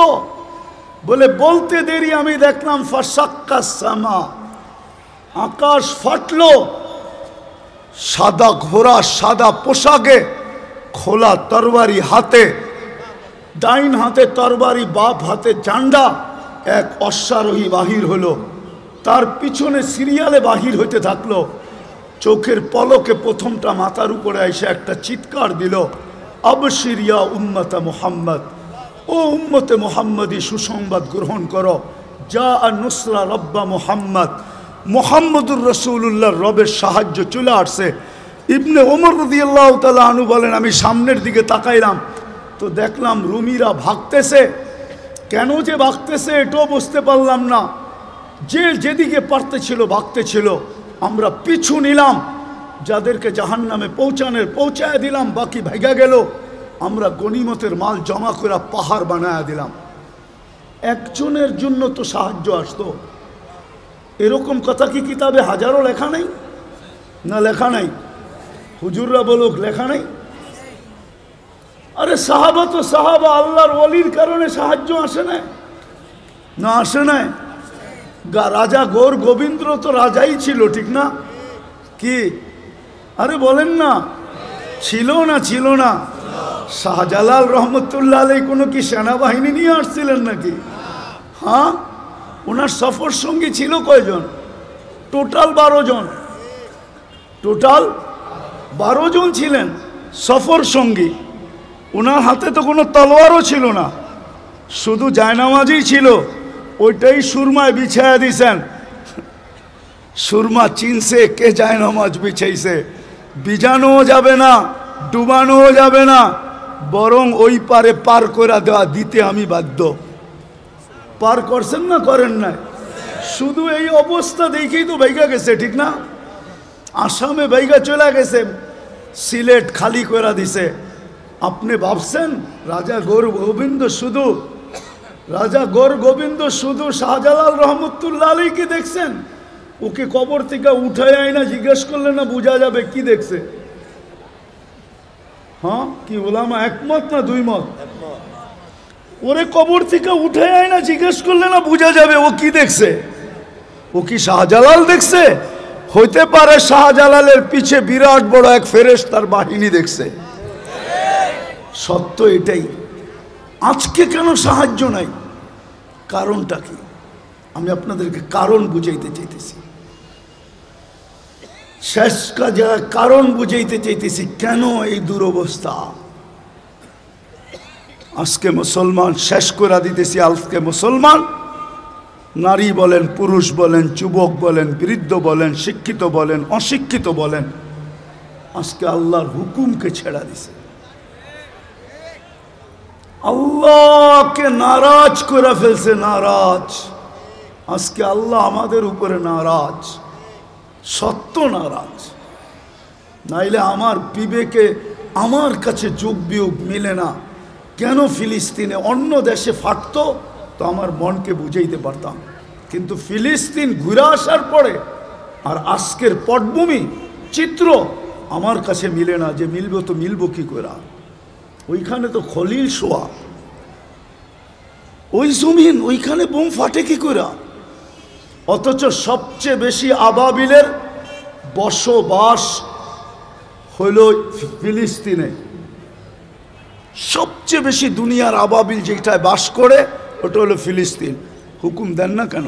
বলে বলতে দেরি আমি দেখলাম ফাসাক্কাস সামা, আকাশ ফাটলো। সাদা ঘোড়া সাদা পোশাকে, খোলা তরবারি হাতে, ডাইন হাতে তরবারি বাপ হাতে ঝান্ডা, এক অশ্বারোহী বাহির হলো। তার পিছনে সিরিয়ালে বাহির হইতে থাকলো। চোখের পলকে প্রথমটা মাথার উপরে এসে একটা চিৎকার দিল, আবশির ইয়া উম্মতা মুহাম্মদ, ও উম্মতে মুহাম্মদী সুসংবাদ গ্রহণ করো, যা নুসরা রব্বা মুহাম্মদ, মুহাম্মদুর রাসূলুল্লাহর রবের সাহায্য চলে আসছে। ইবনে ওমর রাদিয়াল্লাহু তাআলা আনহু বলেন আমি সামনের দিকে তাকাইলাম তো দেখলাম রুমিরা ভাগতেছে। কেন যে ভাগতেছে এটাও বুঝতে পারলাম না। যে যেদিকে পারতেছিল ভাগতেছিল, আমরা পিছু নিলাম, যাদেরকে জাহান্নামে পৌঁছায় দিলাম, বাকি ভাগা গেল। আমরা গনিমতের মাল জমা করে পাহাড় বানায় দিলাম। একজনের জন্য তো সাহায্য আসতো। এরকম কথা কি কিতাবে হাজারো লেখা নেই? না লেখা নাই? হুজুররা বলুক লেখা নেই? আরে সাহাবা তো সাহাবা, আল্লাহর ওলির কারণে সাহায্য আসে না? না আসে না? রাজা গৌর গোবিন্দ তো রাজাই ছিল, ঠিক না? কি আরে বলেন না, ছিল না? ছিল না? শাহজালাল রহমতুল্লাহ আলাই কোনো কি সেনাবাহিনী নিয়ে আসছিলেন নাকি? হ্যাঁ, ওনার সফর সঙ্গী ছিল কয়জন? টোটাল 12 জন। টোটাল 12 জন ছিলেন সফর সঙ্গী। ওনার হাতে তো কোনো তলোয়ারও ছিল না, শুধু জায়নামাজই ছিল। ওইটাই সুরমায় বিছায়া দিছেন। সুরমা চিনছে কে জায়নামাজ বিছাইছে। বিজানোও যাবে না, ডুবানোও যাবে না, বরং ওই পারে পার করে দেওয়া দিতে আমি বাধ্য। পার করছেন না করেন না? শুধু এই অবস্থা দেখেই তো বাইগা গেছে, ঠিক না? আসামে বাইগা চলে গেছে, সিলেট খালি করে দিছে। আপনি ভাবছেন রাজা গৌর গোবিন্দ শুধু রাজা গৌর গোবিন্দ শুধু শাহজালাল রহমতুল্লাহ আলীকে দেখছেন? ওকে কবর থেকে উঠায় আয় না, জিজ্ঞেস করলে না বোঝা যাবে কি দেখছে? হ্যাঁ, কি ওলামা একমত না দুই মত? ওরে কবর থেকে উঠে আয় না, জিজ্ঞেস করলে না বোঝা যাবে ও কি দেখছে? ও কি শাহজালাল দেখছে? হইতে পারে শাহজালালের পিছে বিরাট বড় এক ফেরেশতার বাহিনী দেখছে। সত্য এটাই। আজকে কেন সাহায্য নাই? কারণটা কি? আমি আপনাদেরকে কারণ বুঝাইতে চাইতেছি। শেষ কাজে কারণ বুঝাইতে চাইতেছি কেন এই দুরবস্থা। আজকে মুসলমান শেষ করে দিতেছি। আজকে মুসলমান নারী বলেন, পুরুষ বলেন, যুবক বলেন, বৃদ্ধ বলেন, শিক্ষিত বলেন, অশিক্ষিত বলেন, আজকে আল্লাহর হুকুমকে ছেড়া দিছে। আল্লাহকে নারাজ করে ফেলছে। নারাজ। আজকে আল্লাহ আমাদের উপরে নারাজ, সত্য নারাজ। নাইলে আমার বিবেকে আমার কাছে যোগ বিয়োগ মিলে না। কেন ফিলিস্তিনে অন্য দেশে ফাটতো তো আমার মনকে বুঝাইতে পারতাম, কিন্তু ফিলিস্তিন ঘুরে আসার পরে আর আজকের পটভূমি চিত্র আমার কাছে মিলে না। যে মিলবো তো মিলবো কি করে? ওইখানে তো খলিল শোয়া, ওই জমিন, ওইখানে বোম ফাটে কি করে? অথচ সবচেয়ে বেশি আবাবিলের বসবাস হইল ফিলিস্তিনে। সবচেয়ে বেশি দুনিয়ার আবাবিল যেটায় বাস করে ওটা হলো ফিলিস্তিন। হুকুম দেন না কেন?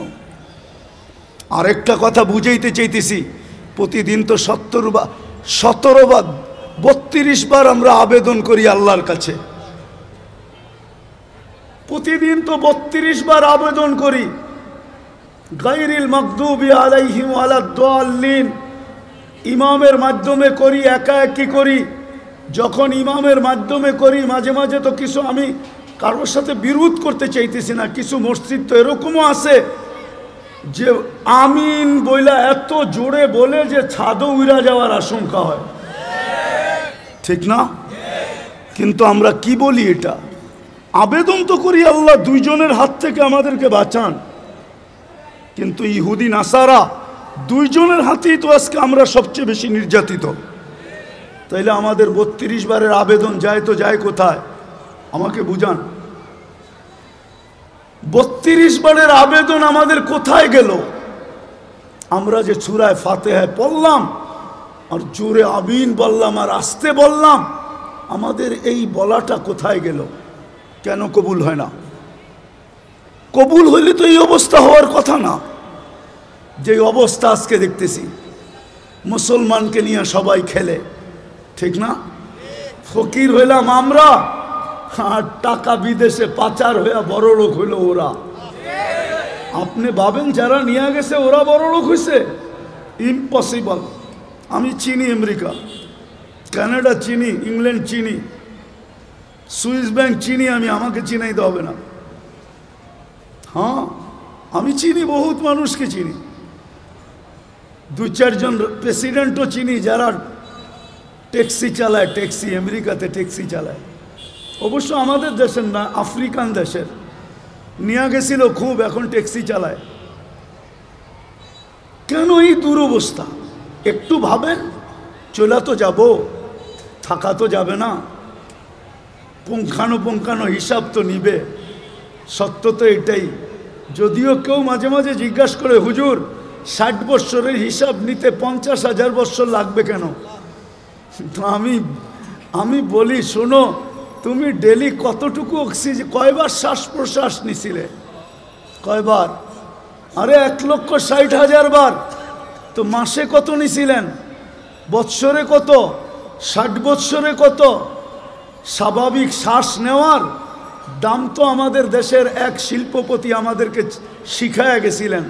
আরেকটা কথা বুঝাইতে চাইতেছি। প্রতিদিন তো 17 বার 32 বার আমরা আবেদন করি আল্লাহর কাছে। প্রতিদিন তো 32 বার আবেদন করি। গায়রিল মাগদুবি আলাইহিম ওয়ালাদ-দাল্লিন ইমামের মাধ্যমে করি, একা একই করি। যখন ইমামের মাধ্যমে করি মাঝে মাঝে তো কিছু, আমি কারোর সাথে বিরোধ করতে চাইতেছি না, কিছু মসজিদ তো এরকমও আছে যে আমিন বইলা এত জোরে বলে যে ছাদও উড়া যাওয়ার আশঙ্কা হয়, ঠিক না? কিন্তু আমরা কি বলি? এটা আবেদন তো করি আল্লাহ দুইজনের হাত থেকে আমাদেরকে বাঁচান, কিন্তু ইহুদি নাসারা দুইজনের হাতেই তো আজকে আমরা সবচেয়ে বেশি নির্যাতিত। তাইলে আমাদের 32 বারের আবেদন যায় তো যায় কোথায়? আমাকে বুঝান। 32 বারের আবেদন আমাদের কোথায় গেল? আমরা যে সূরা ফাতিহা পড়লাম আর জোরে আমিন বললাম আর আস্তে বললাম, আমাদের এই বলাটা কোথায় গেল? কেন কবুল হয় না? কবুল হইলে তো এই অবস্থা হওয়ার কথা না। যে অবস্থা আজকে দেখতেছি, মুসলমানকে নিয়ে সবাই খেলে, ঠিক না? ফকির হইলাম আমরা, আর টাকা বিদেশে পাচার হইয়া বড় লোক হইল ওরা। আপনি ভাবেন যারা নিয়ে গেছে ওরা বড় লোক হয়েছে? ইম্পসিবল। আমি চিনি আমেরিকা, কানাডা চিনি, ইংল্যান্ড চিনি, সুইস ব্যাংক চিনি। আমাকে চিনাইতে হবে না। হ্যাঁ, আমি চিনি, বহুত মানুষকে চিনি, 2-4 জন প্রেসিডেন্টও চিনি যারা ট্যাক্সি চালায়। ট্যাক্সি আমেরিকাতে ট্যাক্সি চালায়, অবশ্য আমাদের দেশের না, আফ্রিকান দেশের। নিয়ে গেছিল খুব, এখন ট্যাক্সি চালায়। কেন এই দুরবস্থা? একটু ভাবেন। চলা তো যাব, থাকা তো যাবে না, পুঙ্খানো হিসাব তো নিবে। সত্য তো এটাই। যদিও কেউ মাঝে মাঝে জিজ্ঞাসা করে, হুজুর 60 বৎসরের হিসাব নিতে 50,000 বৎসর লাগবে কেন? তো আমি বলি, শোনো, তুমি ডেলি কতটুকু অক্সিজেন, কয়বার শ্বাস প্রশ্বাস নিছিলে? কয়বার? আরে 1,60,000 বার। তো মাসে কত নিছিলেন? বৎসরে কত? 60 বৎসরে কত? স্বাভাবিক শ্বাস নেওয়ার দাম তো আমাদের দেশের এক শিল্পপতি আমাদেরকে শিখায়া গেছিলেন,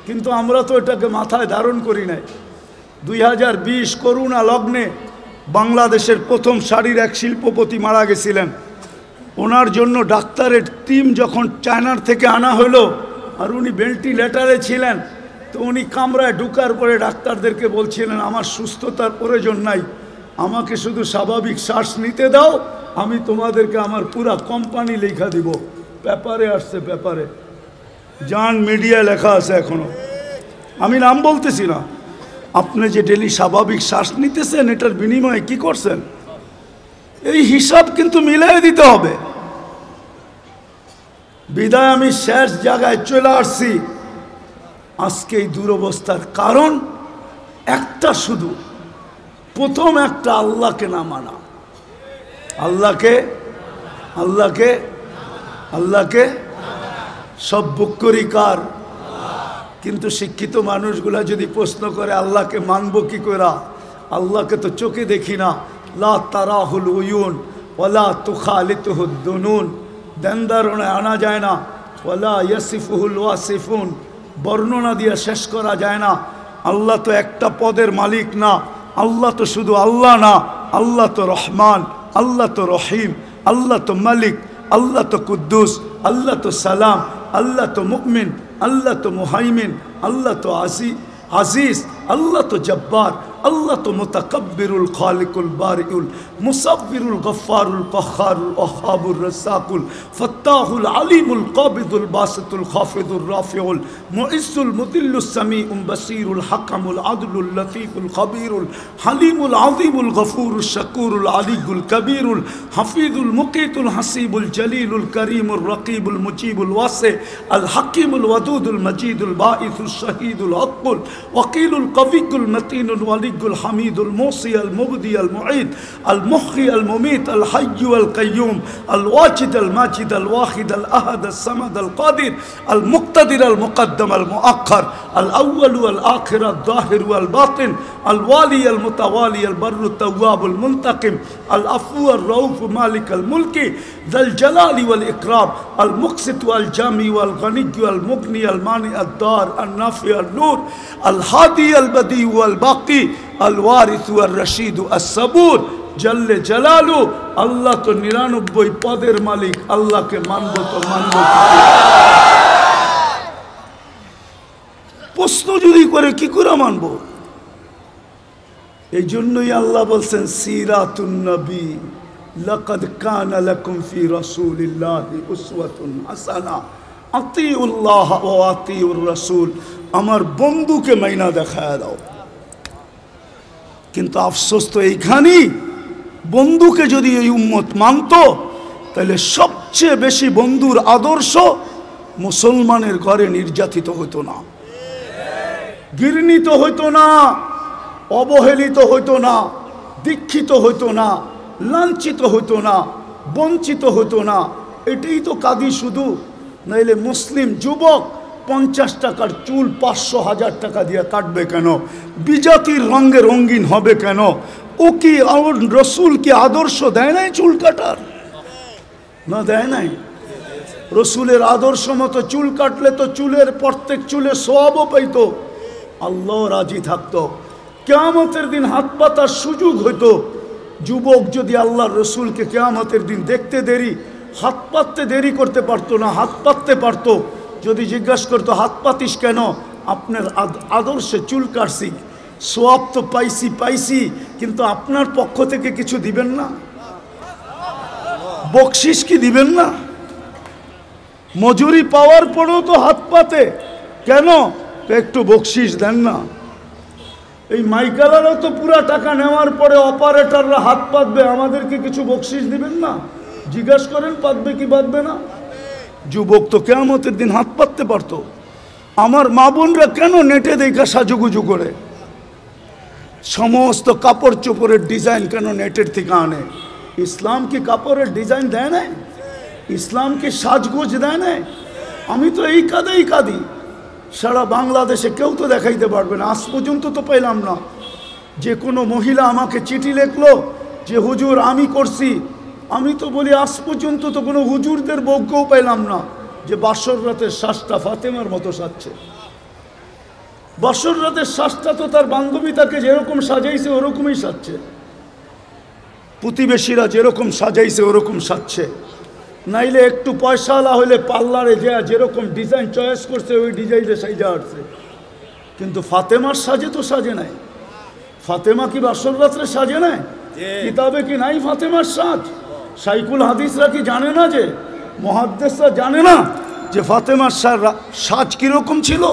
কিন্তু আমরা তো এটাকে মাথায় ধারণ করি নাই। 2020 করোনা লগ্নে বাংলাদেশের প্রথম সারির এক শিল্পপতি মারা গেছিলেন। ওনার জন্য ডাক্তারের টিম যখন চায়নার থেকে আনা হলো, আর উনি ভেন্টিলেটারে ছিলেন, তো উনি কামরায় ঢুকার পরে ডাক্তারদেরকে বলছিলেন, আমার সুস্থতার প্রয়োজন নাই, আমাকে শুধু স্বাভাবিক শ্বাস নিতে দাও, আমি তোমাদেরকে আমার পুরা কোম্পানি লেখা দিব। পেপারে আসছে, পেপারে জান মিডিয়ায় লেখা আছে এখনো। আমি নাম বলতেছি না। আপনি যে ডেলি স্বাভাবিক শ্বাস নিতেছেন, এটার বিনিময়ে কি করছেন, এই হিসাব কিন্তু মিলাই দিতে হবে। বিদায় আমি শেষ জায়গায় চলে আসছি। আজকে এই দুরবস্থার কারণ একটা, শুধু প্রথম একটা, আল্লাহকে না মানা। আল্লাহকে আল্লাহকে আল্লাহকে সব বুক করি কার? কিন্তু শিক্ষিত মানুষগুলা যদি প্রশ্ন করে আল্লাহকে মানব কি করা, আল্লাহকে তো চোখে দেখি না। লা তারাহুল উয়ুন ওয়ালা তুখালিতুহুদ দুনুন, দেনদারণে আনা যায় না। ওয়ালা ইয়াসিফুহুল ওয়াসিফুন, বর্ণনা দিয়ে শেষ করা যায় না। আল্লাহ তো একটা পদের মালিক না, আল্লাহ তো শুধু আল্লাহ না, আল্লাহ তো রহমান, আল্লাহ তো রহিম, আল্লাহ তো মালিক, আল্লাহ তো কুদ্দুস, আল্লাহ তো সালাম, আল্লাহ তো মুমিন, আল্লাহ তো মুহাইমিন, আল্লাহ তো আজিজ, আল্লাহ তো জব্বার, আল্লাহ তো মুতাকাব্বিরুল খালিকুল বারিউল মুসাব্বিরুল গফফারুল কহ্হারুল ওয়াহ্হাবুর রাসাকুল ফাত্তাহুল আলিমুল কাবিদুল বাসিতুল খাফিদুর রাফিউল মুইজ্জুল মুদিল্লুস সামিউল বাসিরুল হাকামুল আদলুল লতীফুল খবীরুল হালিমুল আযীমুল গফুরুশ শাকুরুল আলিয়ুল কবীরুল হাফিজুল মুকিতুল হাসিবুল জলিলুল করিমুর রকিবুল মুজিবুল ওয়াসি আল হাকিমুল ওয়াদুদুল মজিদুল বাঈসুল শহীদুল হকুল ওয়াকিলুল কবিয়ুল মতিনুল الحميد الموصي المبدي المعيد المحيي المميت الحي القيوم الواجد الماجد الواحد الأحد الصمد القادر المقتدر المقدم المؤخر الأول والآخر الظاهر والباطن الوالي المتوالي البر التواب المنتقم العفو الرؤوف مالك الملك ذا الجلال والإكرام المقسط والجامي والغني والمغني المانع الدار النافع النور الهادي البديع والباقي الوارث والرشيد الصبور জল্লে জালালু। আল্লাহ তো 99 পদের মালিক, আল্লাহকে মানব তো মানব। প্রশ্ন যদি করে কি করে মানব? এই জন্যই আল্লাহ বলছেন সিরাতুন নবী লাকাদ কানা লাকুম ফি রাসূলিল্লাহি উসওয়াতুন হাসানা আতিউল্লাহ ওয়া আতিউর রাসূল। আমার বন্ধুকে মাইনা দেখায় দাও। কিন্তু আফসোস তো এইখানেই, বন্ধুকে যদি এই উম্মত মানত তাহলে সবচেয়ে বেশি বন্ধুর আদর্শ মুসলমানের ঘরে নির্যাতিত হতো না, ঘৃণিত হইতো না, অবহেলিত হইতো না, দীক্ষিত হইতো না, লাঞ্ছিত হইতো না, বঞ্চিত হইতো না। এটাই তো কাঁদি শুধু। নাইলে মুসলিম যুবক 50 টাকার চুল 500,000 টাকা দিয়ে কাটবে কেন? বিজাতির রঙে রঙিন হবে কেন? ও কি রসুল কি আদর্শ দেয় নাই চুল কাটার? না, দেয় নাই। রসুলের আদর্শ মতো চুল কাটলে তো চুলের প্রত্যেক চুলে সওয়াবও পাইত, আল্লাহ রাজি থাকতো। কিয়ামতের দিন হাত পাতার সুযোগ হইতো। যুবক যদি আল্লাহর রসুলকে কিয়ামতের দিন দেখতে দেরি, হাত পাততে দেরি করতে পারতো না, হাত পাততে পারতো। যদি জিজ্ঞাসা করতো হাত পাতিস কেন? আপনার আদর্শে চুল কাটছি, সোয়াব তো পাইছি, কিন্তু আপনার পক্ষ থেকে কিছু দিবেন না? বকশিস কি দিবেন না? মজুরি পাওয়ার পরেও তো হাত পাতে কেন? একটু বকশিস দেন না। এই মাইকালারও তো পুরা টাকা নেওয়ার পরে অপারেটররা হাত পাতবে, আমাদেরকে কিছু বকশিস দিবেন না? জিজ্ঞাসা করেন পাতবে কি পাতবে না? যুবক তো কিয়ামতের দিন হাত পাততে পারতো। আমার মা বোনরা কেন নেটে দেখা সাজুগুজু করে? সমস্ত কাপড় চোপড়ের ডিজাইন কেন নেটের থেকে আনে? ইসলাম কি কাপড়ের ডিজাইন দেয় না? ইসলাম কি সাজগোজ দেয় না? আমি তো এই কাঁদি। সারা বাংলাদেশে কেউ তো দেখাইতে পারবে না, আজ পর্যন্ত তো পাইলাম না যে কোনো মহিলা আমাকে চিঠি লিখলো যে হুজুর আমি করছি। আমি তো বলি আজ পর্যন্ত তো কোনো হুজুরদের বউকেও পাইলাম না যে বাসর রাতের শ্বাসটা ফাতেমার মতো সাজছে। বাসর রাতের শ্বাসটা তো তার বান্ধবী তাকে যেরকম সাজাইছে ওরকমই সাজছে, প্রতিবেশীরা যেরকম সাজাইছে ওরকম সাজছে। নাইলে একটু পয়সাওয়ালা হলে পার্লারে যেরকম ডিজাইন চয়েস করছে ওই ডিজাইনে সাজা আসছে। কিন্তু ফাতেমার সাজে তো সাজে নাই। ফাতেমা কি বাসর রাত্রে সাজে নাই? কিতাবে কি নাই ফাতেমার সাজ? সাইকুল হাদিসরা কি জানে না যে মুহাদ্দিসরা জানে না যে ফাতেমার সাজ কীরকম ছিল?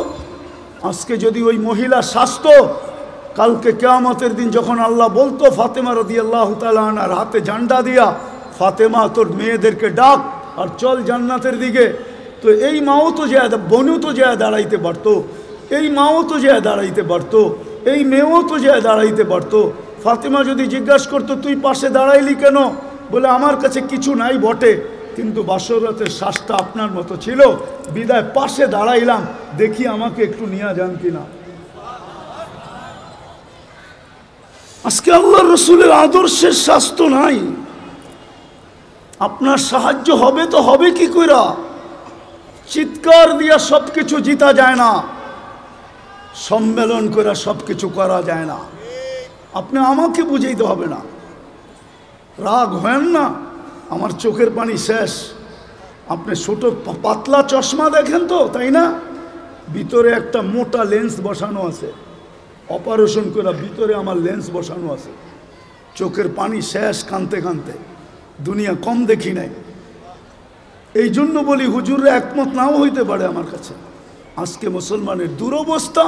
আজকে যদি ওই মহিলা সাজতো, কালকে কিয়ামতের দিন যখন আল্লাহ বলতো ফাতেমা রাদিয়াল্লাহু তাআলা আনহার হাতে ঝান্ডা দিয়া, ফাতেমা তোর মেয়েদেরকে ডাক আর চল জান্নাতের দিকে, তো এই মাও তো যায়, বোনও তো যায় দাঁড়াইতে পারতো, এই মাও তো যায় দাঁড়াইতে পারতো, এই মেয়েও তো যায় দাঁড়াইতে পারতো। ফাতেমা যদি জিজ্ঞাসা করতো তুই পাশে দাঁড়াইলি কেন, বলে আমার কাছে কিছু নাই বটে, কিন্তু বাসরাতের শ্বাসটা আপনার মতো ছিল, বিদায় পাশে দাঁড়াইলাম, দেখি আমাকে একটু নিয়ে যান কিনা। আজকে আল্লাহ রসুলের আদর্শের স্বাস্থ্য নাই। আপনার সাহায্য হবে তো হবে কি কইরা? চিৎকার দিয়া সব কিছু জিতা যায় না, সম্মেলন করে সব কিছু করা যায় না। আপনি আমাকে বুঝাইতে হবে না, রাগ হেন না, আমার চোখের পানি শেষ। আপনি ছোট পাতলা চশমা দেখেন তো, তাই না? ভিতরে একটা মোটা লেন্স বসানো আছে, অপারেশন করে ভিতরে আমার লেন্স বসানো আছে। চোখের পানি শেষ কানতে কানতে, দুনিয়া কম দেখি নাই। এই জন্য বলি হুজুররা একমত নাও হইতে পারে আমার কাছে। আজকে মুসলমানের দুরবস্থা,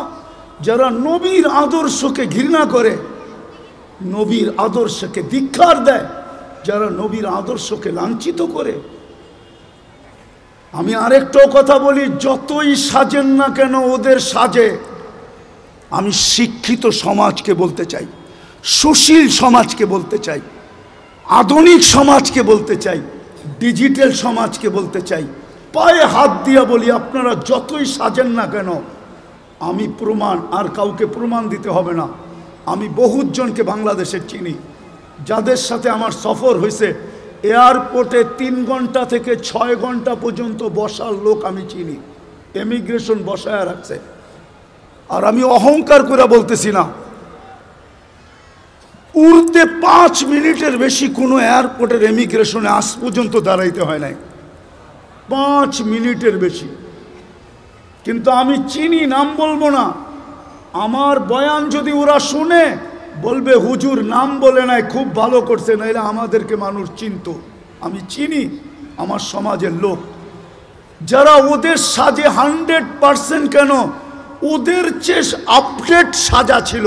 যারা নবীর আদর্শকে ঘৃণা করে, নবীর আদর্শকে ধিক্কার দেয়, যারা নবীর আদর্শকে লাঞ্ছিত করে। আমি আরেকটাও কথা বলি, যতই সাজেন না কেন ওদের সাজে, আমি শিক্ষিত সমাজকে বলতে চাই, সুশীল সমাজকে বলতে চাই, আধুনিক সমাজকে বলতে চাই, ডিজিটাল সমাজকে বলতে চাই, পায়ে হাত দিয়া বলি আপনারা যতই সাজেন না কেন, আমি প্রমাণ, আর কাউকে প্রমাণ দিতে হবে না, আমি বহুত জনকে বাংলাদেশের চিনি, যাদের সাথে আমার সফর হয়েছে। এয়ারপোর্টে 3 ঘন্টা থেকে 6 ঘন্টা পর্যন্ত বসার লোক আমি চিনি, ইমিগ্রেশন বসায় রাখছে। আর আমি অহংকার করে বলতেছি না, উড়তে 5 মিনিটের বেশি কোনো এয়ারপোর্টের ইমিগ্রেশনে আজ পর্যন্ত দাঁড়াইতে হয় নাই, 5 মিনিটের বেশি। কিন্তু আমি চিনি, নাম বলবো না। আমার বয়ান যদি ওরা শুনে, বলবে হুজুর নাম বলে নাই, খুব ভালো করছে, নাইলে আমাদেরকে মানুষ চিনত। আমি চিনি আমার সমাজের লোক, যারা ওদের সাজে 100% কেন, ওদের চেয়ে আপডেট সাজা ছিল,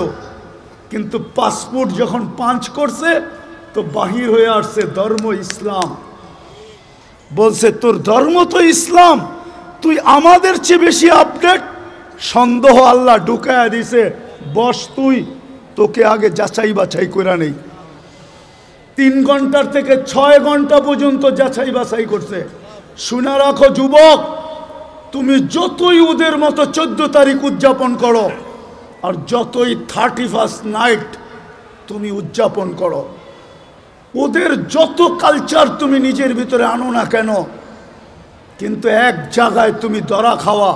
কিন্তু পাসপোর্ট যখন পাঞ্চ করছে তো বাহির হয়ে আসছে ধর্ম ইসলাম। বলছে তোর ধর্ম তো ইসলাম, তুই আমাদের চেয়ে বেশি আপডেট। সন্দেহ আল্লাহ ঢুকায়া দিছে, বস তুই, তোকে আগে যাচাই বাছাই করে নেই। 3 ঘন্টার থেকে 6 ঘন্টা পর্যন্ত যাচাই বাছাই করছে। শুনে রাখো যুবক, তুমি যতই ওদের মতো 14 তারিখ উদযাপন করো, আর যতই 31st নাইট তুমি উদযাপন করো, ওদের যত কালচার তুমি নিজের ভিতরে আনো না কেন, কিন্তু এক জায়গায় তুমি ধরা খাওয়া।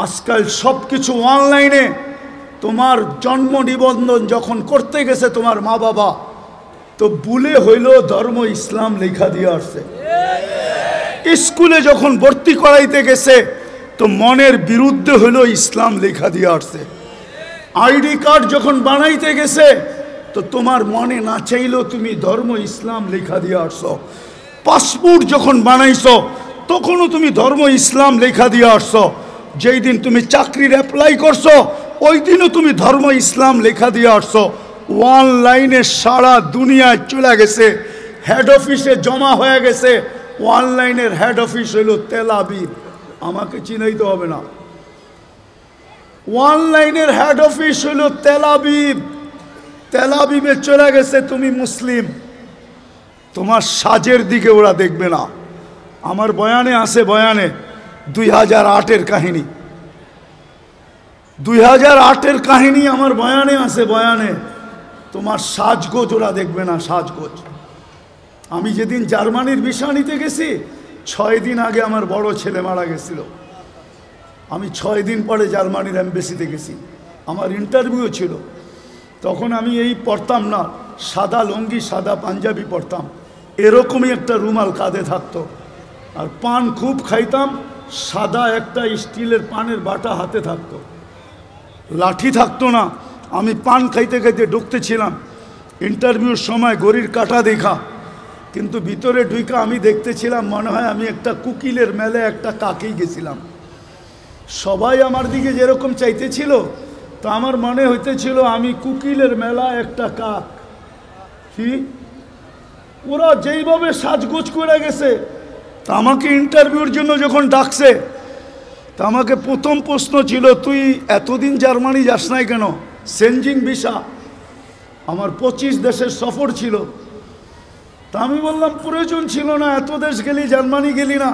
আজকাল সব কিছু অনলাইনে। তোমার জন্ম নিবন্ধন যখন করতে গেছে তোমার মা বাবা, তো ভুলে হইল ধর্ম ইসলাম লেখা দিয়ে আসছে। স্কুলে যখন ভর্তি করাইতে গেছে, তো মনের বিরুদ্ধে হইল ইসলাম লেখা দিয়ে আসছে। আইডি কার্ড যখন বানাইতে গেছে, তো তোমার মনে না চাইলেও তুমি ধর্ম ইসলাম লেখা দিয়ে আসছো। পাসপোর্ট যখন বানাইছো, তখনও তুমি ধর্ম ইসলাম লেখা দিয়ে আসছো। যেই দিন তুমি চাকরির অ্যাপ্লাই করছো, ওই দিনও তুমি ধর্ম ইসলাম লেখা দিয়ে আসছো। অনলাইনে সারা দুনিয়ায় চলে গেছে, হেড অফিসে জমা হয়ে গেছে। অনলাইনের হেড অফিস হইল তেল আবিব, আমাকে চিনাইতে হবে না। অনলাইনের হেড অফিস হইল তেল আবিব। তেল আবিবে চলে গেছে তুমি মুসলিম, তোমার সাজের দিকে ওরা দেখবে না। আমার বয়ানে আছে, বয়ানে 2008-এর কাহিনী, 2008-এর কাহিনী আমার বয়ানে আছে, বয়ানে। তোমার সাজগোজ ওরা দেখবে না, সাজগোজ। আমি যেদিন জার্মানির ভিসা নিতে গেছি, 6 দিন আগে আমার বড় ছেলে মারা গেছিল। আমি 6 দিন পরে জার্মানির এম্বাসিতে গেছি, আমার ইন্টারভিউ ছিল। তখন আমি এই পরতাম না, সাদা লুঙ্গি সাদা পাঞ্জাবি পরতাম, এরকমই একটা রুমাল কাঁধে থাকতো, আর পান খুব খাইতাম। সাদা একটা স্টিলের পানের বাটা হাতে থাকতো, লাঠি থাকতো না। আমি পান খাইতে খাইতে ঢুকতেছিলাম। ইন্টারভিউর সময় ঘড়ির কাঁটা দেখা, কিন্তু ভিতরে ঢুইকা আমি দেখতেছিলাম মনে হয় আমি একটা কুকিলের মেলে একটা কাকেই গেছিলাম। সবাই আমার দিকে যেরকম চাইতেছিল, তো আমার মনে হইতেছিল আমি কুকিলের মেলা একটা কাক। কি ওরা যেইভাবে সাজগোজ করে গেছে, তা আমাকে ইন্টারভিউর জন্য যখন ডাকছে, তা আমাকে প্রথম প্রশ্ন ছিল, তুই এতদিন জার্মানি যাস নাই কেন? সেনজিং ভিসা, আমার 25 দেশের সফর ছিল। তা আমি বললাম প্রয়োজন ছিল না, এত দেশ গেলি, জার্মানি গেলি না,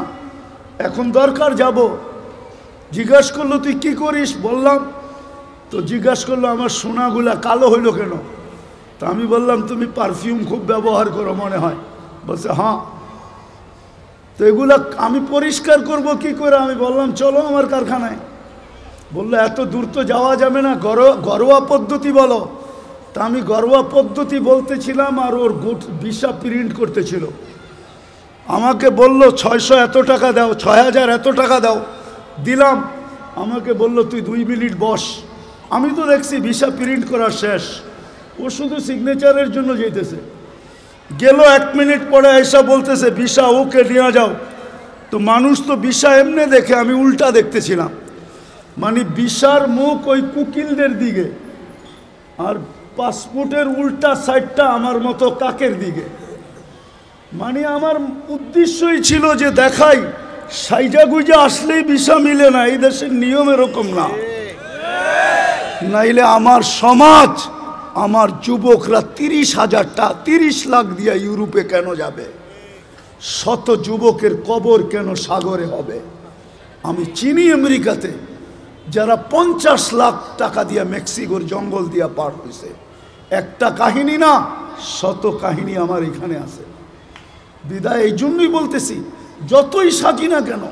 এখন দরকার যাব। জিজ্ঞাসা করলো তুই কি করিস? বললাম। তো জিজ্ঞাসা করলো আমার সোনাগুলা কালো হইল কেন? তা আমি বললাম তুমি পারফিউম খুব ব্যবহার করো মনে হয়। বলছে হ্যাঁ। তো এগুলা আমি পরিষ্কার করব কি করে? আমি বললাম চলো আমার কারখানায়। বললো এত দূর তো যাওয়া যাবে না, ঘরোয়া পদ্ধতি বলো। তা আমি ঘরোয়া পদ্ধতি বলতেছিলাম, আর ওর ভিসা প্রিন্ট করতেছিল। আমাকে বলল 600 এত টাকা দাও, 6000 এত টাকা দাও। দিলাম। আমাকে বলল তুই 2 মিনিট বস। আমি তো দেখছি ভিসা প্রিন্ট করা শেষ, ও শুধু সিগনেচারের জন্য যেতেছে। গেল 1 মিনিট পরে এসা বলতেছে ভিসা ওকে নিয়ে যাও। তো মানুষ তো ভিসা এমনি দেখে, আমি উল্টা দেখতেছিলাম, মানে ভিসার মুখ ওই কুকিলদের দিকে, আর পাসপোর্টের উল্টা সাইডটা আমার মতো কাকের দিকে। মানে আমার উদ্দেশ্যই ছিল যে দেখাই সাইজা গুইজা আসলেই ভিসা মিলে না, এই দেশের নিয়ম এরকম না। নাইলে আমার সমাজ, আমার যুবকরা 30 লাখ দিয়ে ইউরোপে কেন যাবে? শত যুবকের কবর কেন সাগরে হবে? আমি চিনি আমেরিকাতে যারা 50 লাখ টাকা দিয়ে মেক্সিকোর জঙ্গল দিয়া পার হয়েছে। একটা কাহিনী না, শত কাহিনী আমার এখানে আছে। বিদায় এই জন্যই বলতেছি, যতই সাজি না কেন,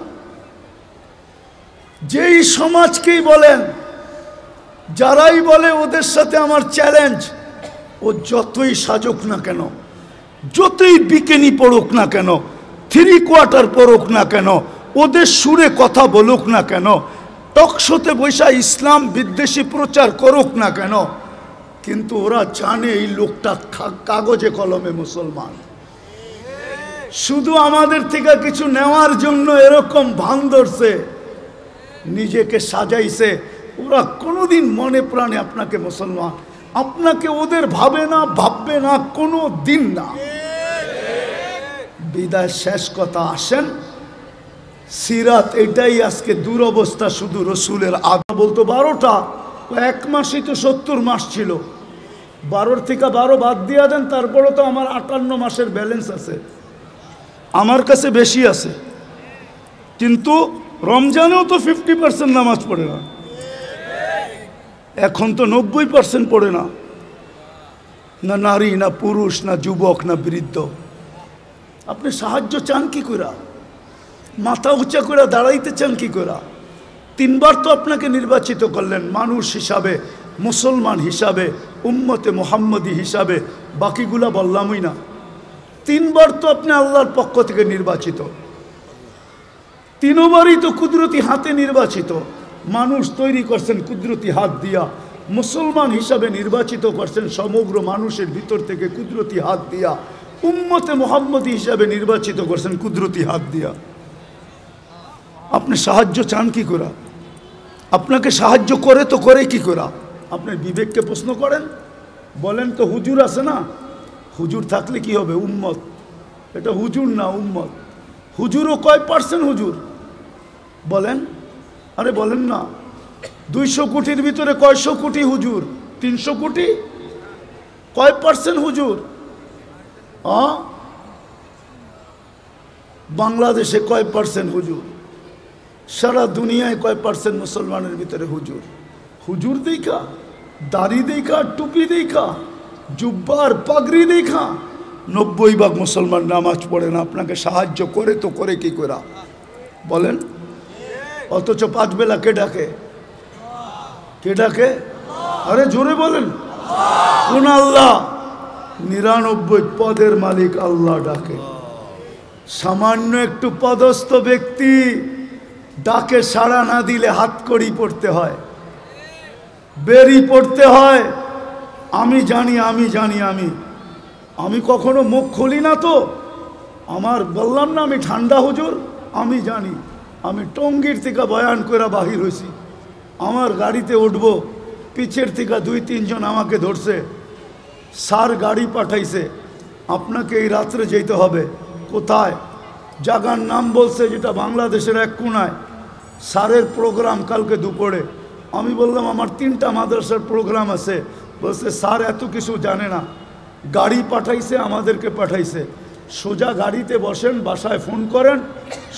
যেই সমাজকেই বলেন, যারাই বলে ওদের সাথে আমার চ্যালেঞ্জ, ও যতই সাজুক না কেন, যতই বিকেনি পড়ুক না কেন, 3 কোয়ার্টার পড়ুক না কেন, ওদের সুরে কথা বলুক না কেন, টকশোতে বৈশা ইসলাম বিদ্বেষী প্রচার করুক না কেন, কিন্তু ওরা জানে এই লোকটা কাগজে কলমে মুসলমান। শুধু আমাদের থেকে কিছু নেওয়ার জন্য এরকম ভান ধরছে, নিজেকে সাজাইছে। ওরা কোনোদিন মনে প্রাণে আপনাকে মুসলমান, আপনাকে ওদের ভাববে না কোনো দিন না। বিদায় শেষ কথা, আসেন সিরাত, এটাই আজকে দুরবস্থা। শুধু রসুলের আদা বলতো 12টা, 1 মাসই তো 70 মাস ছিল। 12 থেকে 12 বাদ দিয়া দেন, তারপরে তো আমার 58 মাসের ব্যালেন্স আছে, আমার কাছে বেশি আছে। কিন্তু রমজানেও তো 50% নামাজ পড়ে না, এখন তো 90% পড়ে না, না নারী, না পুরুষ, না যুবক, না বৃদ্ধ। আপনি সাহায্য চান কি করে? মাথা উঁচা করে দাঁড়াইতে চান কি করে? 3 বার তো আপনাকে নির্বাচিত করলেন মানুষ হিসাবে, মুসলমান হিসাবে, উম্মতে মুহাম্মদী হিসাবে, বাকিগুলা বললামই না। 3 বার তো আপনি আল্লাহর পক্ষ থেকে নির্বাচিত, 3 বারই তো কুদরতি হাতে নির্বাচিত। মানুষ তৈরি করছেন কুদরতি হাত দিয়া, মুসলমান হিসাবে নির্বাচিত করছেন সমগ্র মানুষের ভিতর থেকে কুদরতি হাত দিয়া, উম্মতে মুহাম্মদী হিসাবে নির্বাচিত করছেন কুদরতি হাত দিয়া। আপনি সাহায্য চান কি করে? আপনাকে সাহায্য করে তো করে কি করে? আপনার বিবেককে প্রশ্ন করেন, বলেন তো হুজুর আছে না, হুজুর থাকলে কি হবে? উম্মত, এটা হুজুর না উম্মত। হুজুরও কয় পার্সেন্ট হুজুর বলেন? আরে বলেন না, 200 কোটির ভিতরে কয়শো কোটি হুজুর? 300 কোটি? কয় পার্সেন্ট হুজুর? বাংলাদেশে কয় পার্সেন্ট হুজুর? সারা দুনিয়ায় কয় পার্সেন্ট মুসলমানের ভিতরে হুজুর? হুজুর দেখা, দাড়ি দেখা, টুপি দেখা, জুব্বার পাগড়ি দেখা 90% মুসলমান নামাজ পড়ে না। আপনাকে সাহায্য করে তো করে কি করে বলেন? অথচ 5 বেলা কে ডাকে? কে ডাকে? আরে জোরে বলেন, কোন আল্লাহ? 99 পদের মালিক আল্লাহ ডাকে। সামান্য একটু পদস্থ ব্যক্তি ডাকে সাড়া না দিলে হাতকড়ি পড়তে হয়, বেরি পড়তে হয়। আমি জানি, আমি কখনো মুখ খুলি না, তো আমার বললাম না আমি ঠান্ডা হুজুর, আমি জানি। আমি টঙ্গীর থেকে বয়ান করে বাহির হয়েছি, আমার গাড়িতে উঠবো, পিছের থেকে 2-3 জন আমাকে ধরছে, স্যার গাড়ি পাঠাইছে, আপনাকে এই রাত্রে যেতে হবে। কোথায়? জায়গার নাম বলছে যেটা বাংলাদেশের এক কোনায়, স্যারের প্রোগ্রাম কালকে দুপুরে। আমি বললাম আমার 3টা মাদ্রাসার প্রোগ্রাম আছে। বলছে স্যার এত কিছু জানে না, গাড়ি পাঠাইছে, আমাদেরকে পাঠাইছে, সোজা গাড়িতে বসেন, বাসায় ফোন করেন,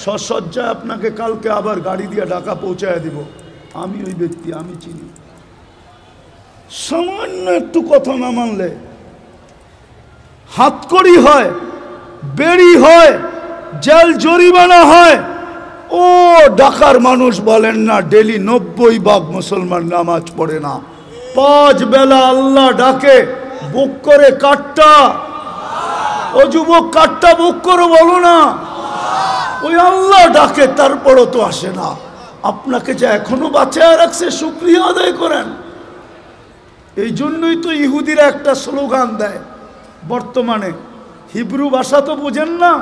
সসজ্জায় আপনাকে কালকে আবার গাড়ি দিয়ে ঢাকা পৌঁছায় দিব। আমি ওই ব্যক্তি, আমি চিনি। সামান্য একটু কথা না মানলে হাতকড়ি হয়, বেড়ি হয়, জেল জরিমানা হয়। ও ঢাকার মানুষ বলেন না ডেলি 90 ভাগ মুসলমান নামাজ পড়ে না, 5 বেলা আল্লাহ ডাকে, বুক করে কাটটা। ও যুবক, কাটটা বুক করো বলো না, ওই আল্লাহ ডাকে, তারপরও তো আসে না। আপনাকে যে এখনো বাঁচায় রাখছে, শুকরিয়া আদায় করেন। এই জন্যই তো ইহুদিরা একটা স্লোগান দেয় বর্তমানে, হিব্রু ভাষা তো বোঝেন না,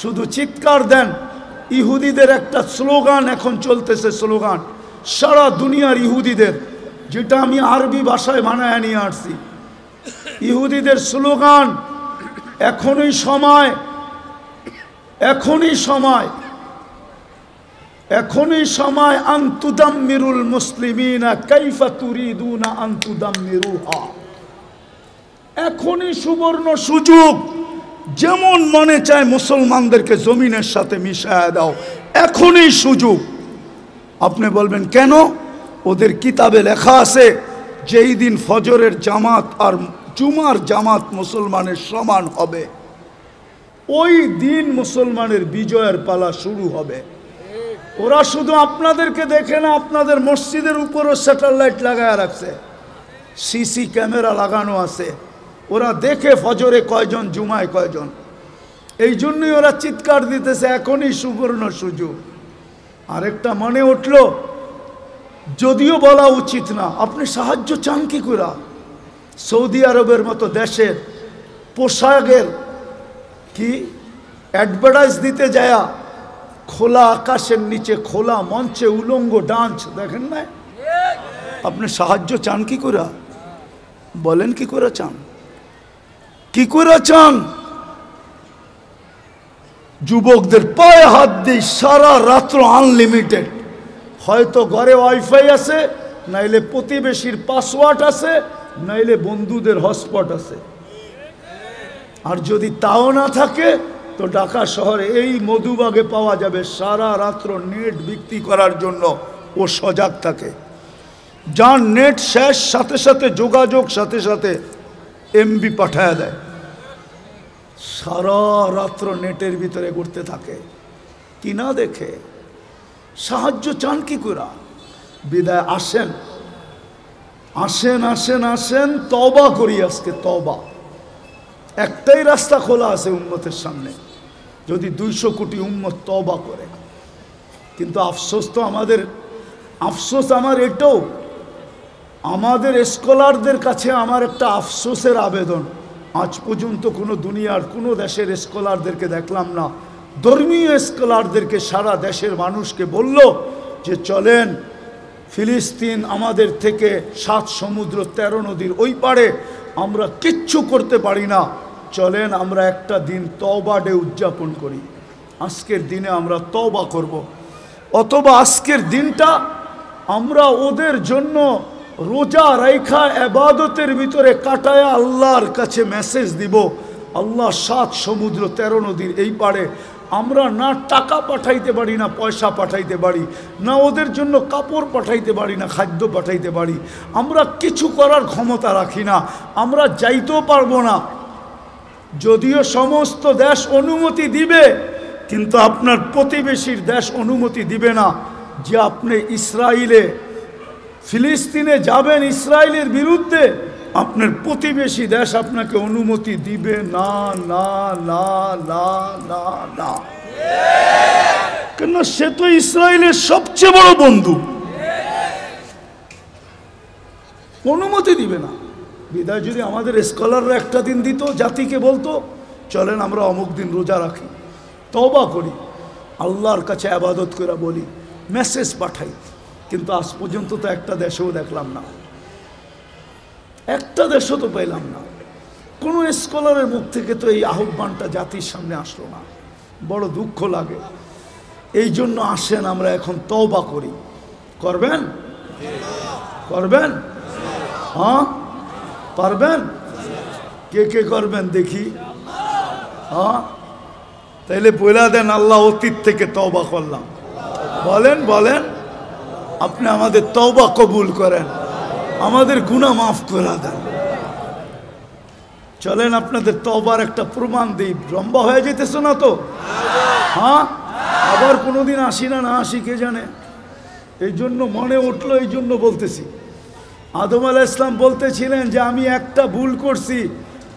শুধু চিৎকার দেন। ইহুদিদের একটা স্লোগান এখন চলতেছে, স্লোগান সারা দুনিয়ার ইহুদিদের, যেটা আমি আরবি ভাষায় বানায় নিয়ে আসছি। ইহুদিদের স্লোগান, এখনই সময়, এখনই সময়, এখনই সময়, আনতুদাম্মিরুল মুসলিমিনা কাইফা তুরিদুনা আনতুদাম্মিরুহা। এখনই সুবর্ণ সুযোগ, যেমন মনে চায় মুসলমানদেরকে জমিনের সাথে মিশায় দাও, এখনই সুযোগ। আপনি বলবেন কেন? ওদের কিতাবে লেখা আছে যেই দিন ফজরের জামাত আর জুমার জামাত মুসলমানের সমান হবে, ওই দিন মুসলমানের বিজয়ের পালা শুরু হবে। ওরা শুধু আপনাদেরকে দেখে না, আপনাদের মসজিদের উপরও স্যাটেলাইট লাগায় রাখছে, সিসি ক্যামেরা লাগানো আছে। ওরা দেখে ফজরে কয়জন, জুমায় কয়জন। এই জন্যই ওরা চিৎকার দিতেছে এখনই সুবর্ণ সুযোগ। আরেকটা মনে উঠল, যদিও বলা উচিত না, আপনি সাহায্য চান কি করে? সৌদি আরবের মতো দেশের পোশাকের কি অ্যাডভার্টাইজ দিতে যায়া খোলা আকাশের নিচে, খোলা মঞ্চে উলঙ্গ ডান্স দেখেন না? আপনি সাহায্য চান কি করে? বলেন কি করে চান? কি করে চান? যুবকদের পায়ে হাত দিই, সারা রাত্র আনলিমিটেড। হয়তো ঘরে ওয়াইফাই আছে, নাইলে প্রতিবেশীর পাসওয়ার্ড আছে, নাইলে বন্ধুদের হটস্পট আছে। আর যদি তাও না থাকে তো ঢাকা শহরে এই মধুবাগে পাওয়া যাবে, সারা রাত্র নেট বিক্রি করার জন্য ও সজাগ থাকে। যার নেট শেষ, সাথে সাথে যোগাযোগ, সাথে সাথে এমবি পাঠায় দেয়, সারা রাত্র নেটের ভিতরে ঘুরতে থাকে। কি না দেখে? সাহায্য চান কি করে? বিদায় আসেন, আসেন, আসেন, আসেন, তওবা করি আজকে, তওবা। একটাই রাস্তা খোলা আছে উম্মতের সামনে, যদি 200 কোটি উম্মত তওবা করে। কিন্তু আফসোস তো আমাদের, আফসোস আমার এটাও, আমাদের স্কলারদের কাছে আমার একটা আফসোসের আবেদন, আজ পর্যন্ত কোনো দুনিয়ার কোনো দেশের স্কলারদেরকে দেখলাম না, ধর্মীয় স্কলারদেরকে সারা দেশের মানুষকে বলল যে চলেন ফিলিস্তিন আমাদের থেকে 7 সমুদ্র 13 নদীর ওই পারে, আমরা কিচ্ছু করতে পারি না, চলেন আমরা একটা দিন তওবা ডে উদযাপন করি, আজকের দিনে আমরা তওবা করব। অথবা আজকের দিনটা আমরা ওদের জন্য রোজা রাইখা ইবাদতের ভিতরে কাটায় আল্লাহর কাছে মেসেজ দিব, আল্লাহ 7 সমুদ্র 13 নদীর এই পারে আমরা না টাকা পাঠাইতে পারি, না পয়সা পাঠাইতে পারি, না ওদের জন্য কাপড় পাঠাইতে পারি, না খাদ্য পাঠাইতে পারি, আমরা কিছু করার ক্ষমতা রাখি না, আমরা যাইতেও পারবো না। যদিও সমস্ত দেশ অনুমতি দিবে, কিন্তু আপনার প্রতিবেশীর দেশ অনুমতি দিবে না যে আপনি ইসরায়েলে, ফিলিস্তিনে যাবেন ইসরায়েলের বিরুদ্ধে, আপনার প্রতিবেশী দেশ আপনাকে অনুমতি দিবে না, না, না, না, না, না। কেন? সে তো ইসরায়েলের সবচেয়ে বড় বন্ধু, অনুমতি দিবে না। বিদায় যদি আমাদের স্কলাররা একটা দিন দিত, জাতিকে বলতো চলেন আমরা অমুক দিন রোজা রাখি, তওবা করি, আল্লাহর কাছে ইবাদত করে বলি, মেসেজ পাঠাই। কিন্তু আজ পর্যন্ত তো একটা দেশেও দেখলাম না, একটা দেশও তো পেলাম না। কোনো স্কলারের মুখ থেকে তো এই আহ্বানটা জাতির সামনে আসলো না। বড় দুঃখ লাগে। এই জন্য আসেন আমরা এখন তওবা করি। করবেন? করবেন? হ্যাঁ, পারবেন? কে কে করবেন দেখি? হ্যাঁ, তাইলে বলে দেন, আল্লাহ অতীত থেকে তওবা করলাম। বলেন বলেন, আপনি আমাদের তওবা কবুল করেন, আমাদের গুনাহ মাফ করে দেন। চলেন আপনাদের তওবার একটা প্রমাণ দিই। লম্বা হয়ে যেতেছে না তো? হ্যাঁ, আবার কোনোদিন আসি না, না আসি কে জানে। এই জন্য মনে উঠলো, এই জন্য বলতেছি। আদম আলাইহিস সালাম বলতেছিলেন যে আমি একটা ভুল করছি,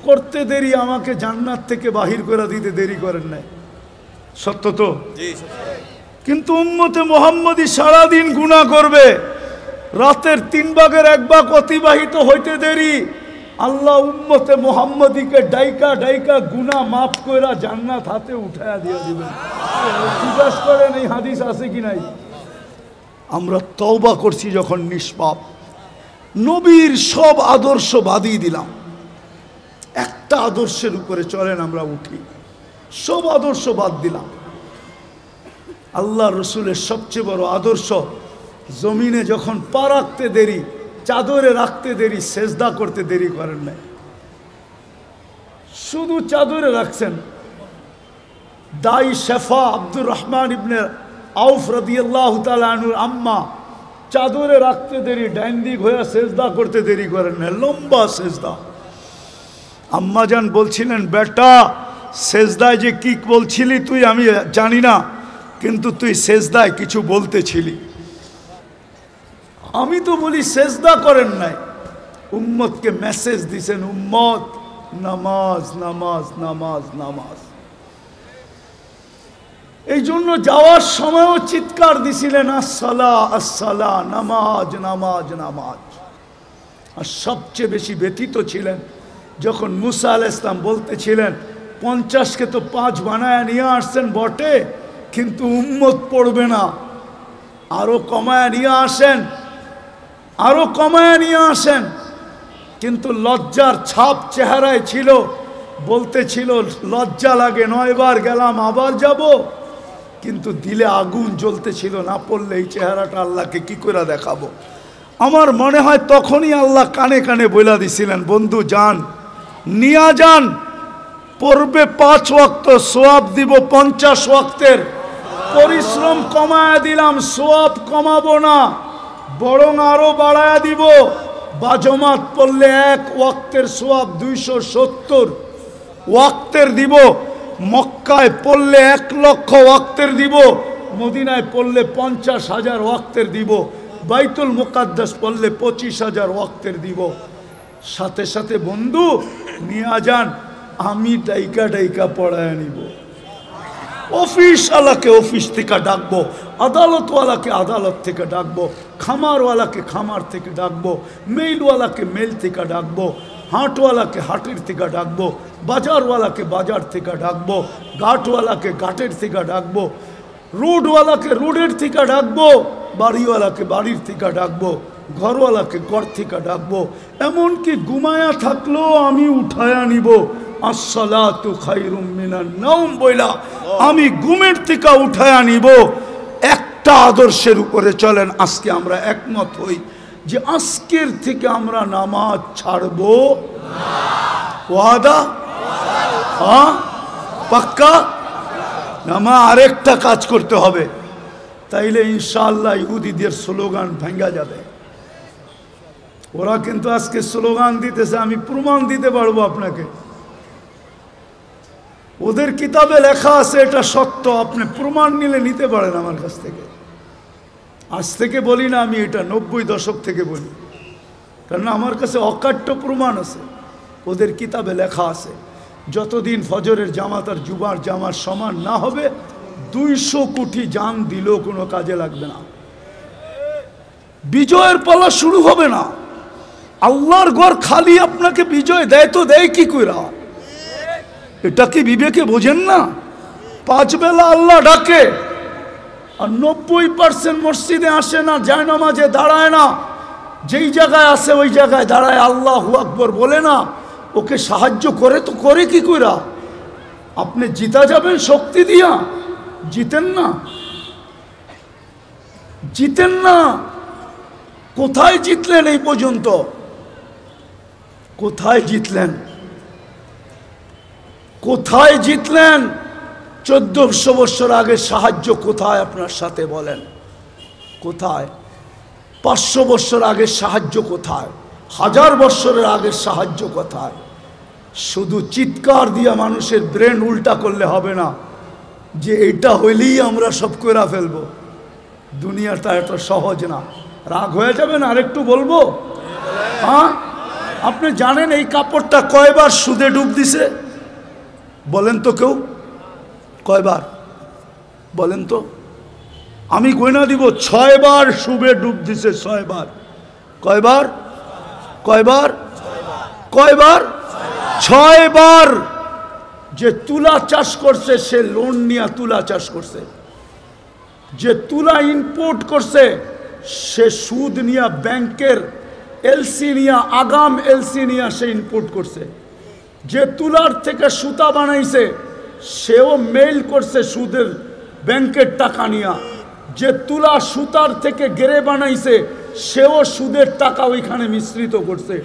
করতে দেরি আমাকে জান্নাত থেকে বাহির করে দিতে দেরি করেন নাই। সত্য তো? কিন্তু উম্মতে মুহাম্মদী সারাদিন গুনাহ করবে, রাতের 3 ভাগের 1 ভাগ অতিবাহিত হইতে দেরি, আল্লাহ উম্মতে মুহাম্মদীকে ডাইকা ডাইকা গুনাহ মাফ কইরা জান্নাত হাতে উঠায়া দিয়ে দিবেন। জিজ্ঞাসা করেন এই হাদিস আছে কি নাই? আমরা তওবা করছি যখন নিষ্পাপ, নবীর সব আদর্শ বাদই দিলাম, একটা আদর্শের উপরে চলেন আমরা উঠি। সব আদর্শ বাদ দিলাম। আল্লাহ রসুলের সবচেয়ে বড় আদর্শ, জমিনে যখন পা রাখতে দেরি, চাদরে রাখতে দেরি, সেজদা করতে দেরি করেন নাই, শুধু চাদরে রাখছেন। দাই শেফা আব্দুর রহমান ইবনে আউফ রাদিয়াল্লাহু তাআলা আনহুর আম্মা চাদরে রাখতে দেরি, ডাইন দিক হয়ে সেজদা করতে দেরি করেন না, লম্বা সেজদা। আম্মা জান বলছিলেন, বেটা সেজদায় যে কি বলছিলি তুই আমি জানি না, কিন্তু তুই সেজদায় কিছু বলতেছিলি। আমি তো বলি সেজদা করেন নাই। উম্মতকে মেসেজ দিছেন, উম্মত নামাজ নামাজ নামাজ নামাজ। এই জন্য যাওয়ার সময়ও চিৎকার দিছিলেন, আসসালা আসসালা, নামাজ নামাজ নামাজ। আর সবচেয়ে বেশি ব্যথিত ছিলেন যখন মুসা আলাইহিস সালাম বলতেছিলেন 50কে তো 5 বানায় নিয়ে আসছেন বটে, কিন্তু উম্মত পড়বে না, আরো কমায় নিয়ে আসেন, আরো কমায় নিয়ে আসেন। কিন্তু লজ্জার ছাপ চেহারায় ছিল, বলতেছিল লজ্জা লাগে, 9 বার গেলাম আবার যাব। কিন্তু দিলে আগুন জ্বলতেছিল, না পড়লে এই চেহারাটা আল্লাহকে কি করে দেখাবো। আমার মনে হয় তখনই আল্লাহ কানে কানে বইলা দিছিলেন, বন্ধু যান, নিয়া যান, পড়বে 5 ওয়াক্ত, সোয়াব দিব 50 ওয়াক্তের। পরিশ্রম কমায়া দিলাম, সোয়াব কমাবো না, বরং আরো বাড়ায়া দিব। বাজমাত পড়লে 1 ওয়াক্তের সোয়াব 270 ওয়াক্তের দিব। মক্কায় পড়লে 1 লক্ষ ওয়াক্তের দিব, মদিনায় পড়লে 50,000 ওয়াক্তের দিব, বাইতুল মুকাদ্দাস পড়লে 25,000 ওয়াক্তের দিব। সাথে সাথে বন্ধু নিয়ে যান, আমি ডাইকা ডাইকা পড়ায় নিব। অফিসওয়ালাকে অফিস থেকে ডাকবো, আদালতওয়ালাকে আদালত থেকে ডাকবো, খামারওয়ালাকে খামার থেকে ডাকবো, মেইলওয়ালাকে মেইল থেকে ডাকবো, হাটওয়ালাকে হাটের থেকে ডাকবো, বাজারওয়ালাকে বাজার থেকে ডাকবো, ঘাটওয়ালাকে ঘাটের থেকে ডাকবো, রোডওয়ালাকে রোডের থেকে ডাকবো, বাড়িওয়ালাকে বাড়ির থেকে ডাকবো, ঘরওয়ালাকে ঘর থেকে ডাকবো। এমনকি ঘুমায়া থাকলেও আমি উঠায়া নিব, আসসালাতু খায়রুম মিনান নাওম বইলা আমি ঘুমের থেকে উঠায়া নিব। একটা আদর্শের উপরে চলেন আজকে আমরা একমত হই যে আজকের থেকে আমরা নামাজ ছাড়বো। ওয়াদা? হ্যাঁ, পাক্কা? নামা আরেকটা কাজ করতে হবে, তাইলে ইনশাআল্লাহ ইহুদিদের স্লোগান ভাঙ্গা যাবে। ওরা কিন্তু আজকে স্লোগান দিতেছে, আমি প্রমাণ দিতে পারবো আপনাকে। ওদের কিতাবে লেখা আছে এটা সত্য, আপনি প্রমাণ নিলে নিতে পারেন আমার কাছ থেকে। আজ থেকে বলি না আমি, এটা 90 দশক থেকে বলি, কারণ আমার কাছে অকাট্য প্রমাণ আছে। ওদের কিতাবে লেখা আছে যতদিন ফজরের জামাত আর জুমার জামার সমান না হবে 200 কোটি জান দিলেও কোনো কাজে লাগবে না, বিজয়ের পালা শুরু হবে না। আল্লাহর ঘর খালি আপনাকে বিজয় দেয় তো দেয় কি কইরা? এটা কি বিবেকে বোঝেন না? 5 বেলা আল্লাহ ডাকে, আর 90% মসজিদে আসে না, যায় নামাজে দাঁড়ায় না, যেই জায়গায় আসে ওই জায়গায় দাঁড়ায় আল্লাহু আকবার বলে না। ওকে সাহায্য করে তো করে কি কইরা? আপনি জিতা যাবেন শক্তি দিয়া? জিতেন না, জিতেন না। কোথায় জিতলেন এই পর্যন্ত? কোথায় জিতলেন? কোথায় জিতলেন? 1400 বছর আগে সাহায্য কোথায় আপনার সাথে বলেন? কোথায়? 500 বছর আগে সাহায্য কোথায়? 1000 বছরের আগের সাহায্য কোথায়? শুধু চিৎকার দিয়ে মানুষের ব্রেন উল্টা করলে হবে না যে এটা হইলেই আমরা সব করে ফেলবো। দুনিয়াটা এত সহজ না। রাগ হয়ে যাবেন আরেকটু বলবো? হ্যাঁ, আপনি জানেন এই কাপড়টা কয়বার সুদে ডুব দিছে? বলেন তো কেউ, কয়বার বলেন তো? আমি গয়না দিব 6 বার সুদে ডুব দিছে, 6 বার। কয়বার? কয়বার? কয়বার? 6 বার। যে তুলা চাষ করছে সে লোন নিয়ে তুলা চাষ করছে, যে তুলা ইম্পোর্ট করছে সে সুদ নিয়ে ব্যাংকের এলসি নিয়ে, আগাম এলসি নিয়ে সে ইম্পোর্ট করছে। যে তুলার থেকে সুতা বানাইছে সেও মেইল করছে সুদের ব্যাংকের টাকা নিয়ে। যে তুলা সুতার থেকে গেরে বানাইছে সেও সুদের টাকা ওইখানে মিশ্রিত করছে।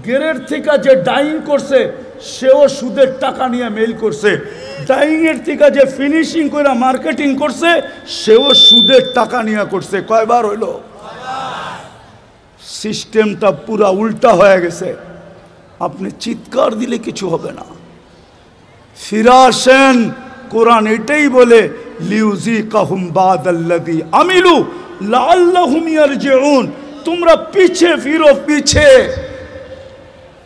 গেরের থেকে যে ডাইং করছে সেও সুদের টাকা নিয়ে মেইল করছে। ডাইংয়ের থেকে যে ফিনিশিং করে মার্কেটিং করছে সেও সুদের টাকা নিয়ে করছে। কয়বার হইল? সিস্টেমটা পুরা উল্টা হয়ে গেছে। আপনি চিৎকার দিলে কিছু হবে না। ফিরে আসেন। কোরআন এটাই বলে লিউযিকাহুম বাদাল্লাযী আমিলু লাআল্লাহুম ইয়ারজিউন। তোমরা পিছে ফিরো, পিছে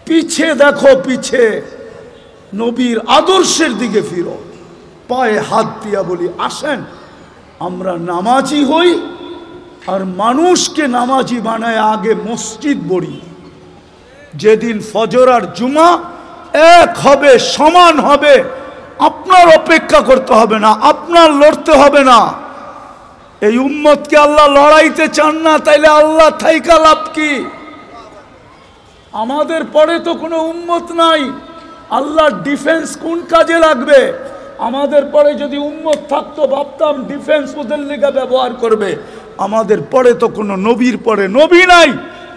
পিছে দেখো, পিছে নবীর আদর্শের দিকে ফিরো। পায়ে হাত দিয়া বলি আসেন আমরা নামাজি হই, আর মানুষকে নামাজি বানায় আগে মসজিদ বড়ি। যেদিন ফজর আর জুমা এক হবে, সমান হবে, আপনার অপেক্ষা করতে হবে না, আপনার লড়তে হবে না। এই উম্মতকে আল্লাহ লড়াইতে চান না, তাইলে আল্লাহ থাইকা লাভ কি? আমাদের পরে তো কোনো উম্মত নাই। আল্লাহর ডিফেন্স কোন কাজে লাগবে? আমাদের পরে যদি উম্মত থাকতো ভাবতাম ডিফেন্স ওদের লেগে ব্যবহার করবে। আমাদের পরে তো কোনো নবীর পরে নবী নাই,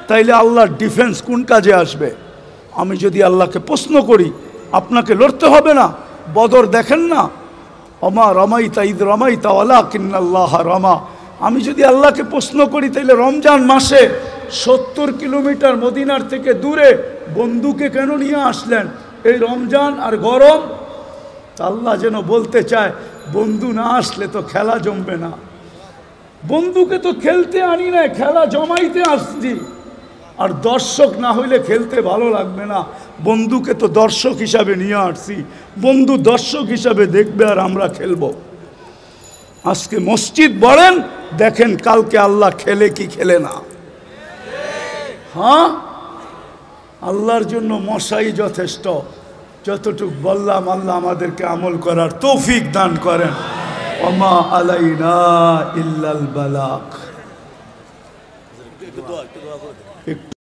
তাইলে আল্লাহর ডিফেন্স কোন কাজে আসবে? আমি যদি আল্লাহকে প্রশ্ন করি আপনাকে লড়তে হবে না? বদর দেখেন না, ওমা রমাইতা ইদ রমাইতা ওয়ালাকিন্নাল্লাহ রমা। আমি যদি আল্লাহকে প্রশ্ন করি তাইলে রমজান মাসে 70 কিলোমিটার মদিনার থেকে দূরে বন্ধুকে কেন নিয়ে আসলেন? এই রমজান আর গরম। আল্লাহ যেন বলতে চায় বন্ধু না আসলে তো খেলা জমবে না। বন্ধুকে তো খেলতে আনি না, খেলা জমাইতে আসছি। আর দর্শক না হইলে খেলতে ভালো লাগবে না। বন্ধুকে তো দর্শক হিসাবে নিয়ে আসছি, বন্ধু দর্শক হিসাবে দেখবে আর আমরা খেলবো। আজকে মসজিদ বলেন, দেখেন কালকে আল্লাহ খেলে কি খেলে না। হ্যাঁ, আল্লাহর জন্য মশাই যথেষ্ট। যতটুক বললাম আল্লাহ আমাদেরকে আমল করার তৌফিক দান করেন। ওমা আলাইনা ইল্লাল বালাগ।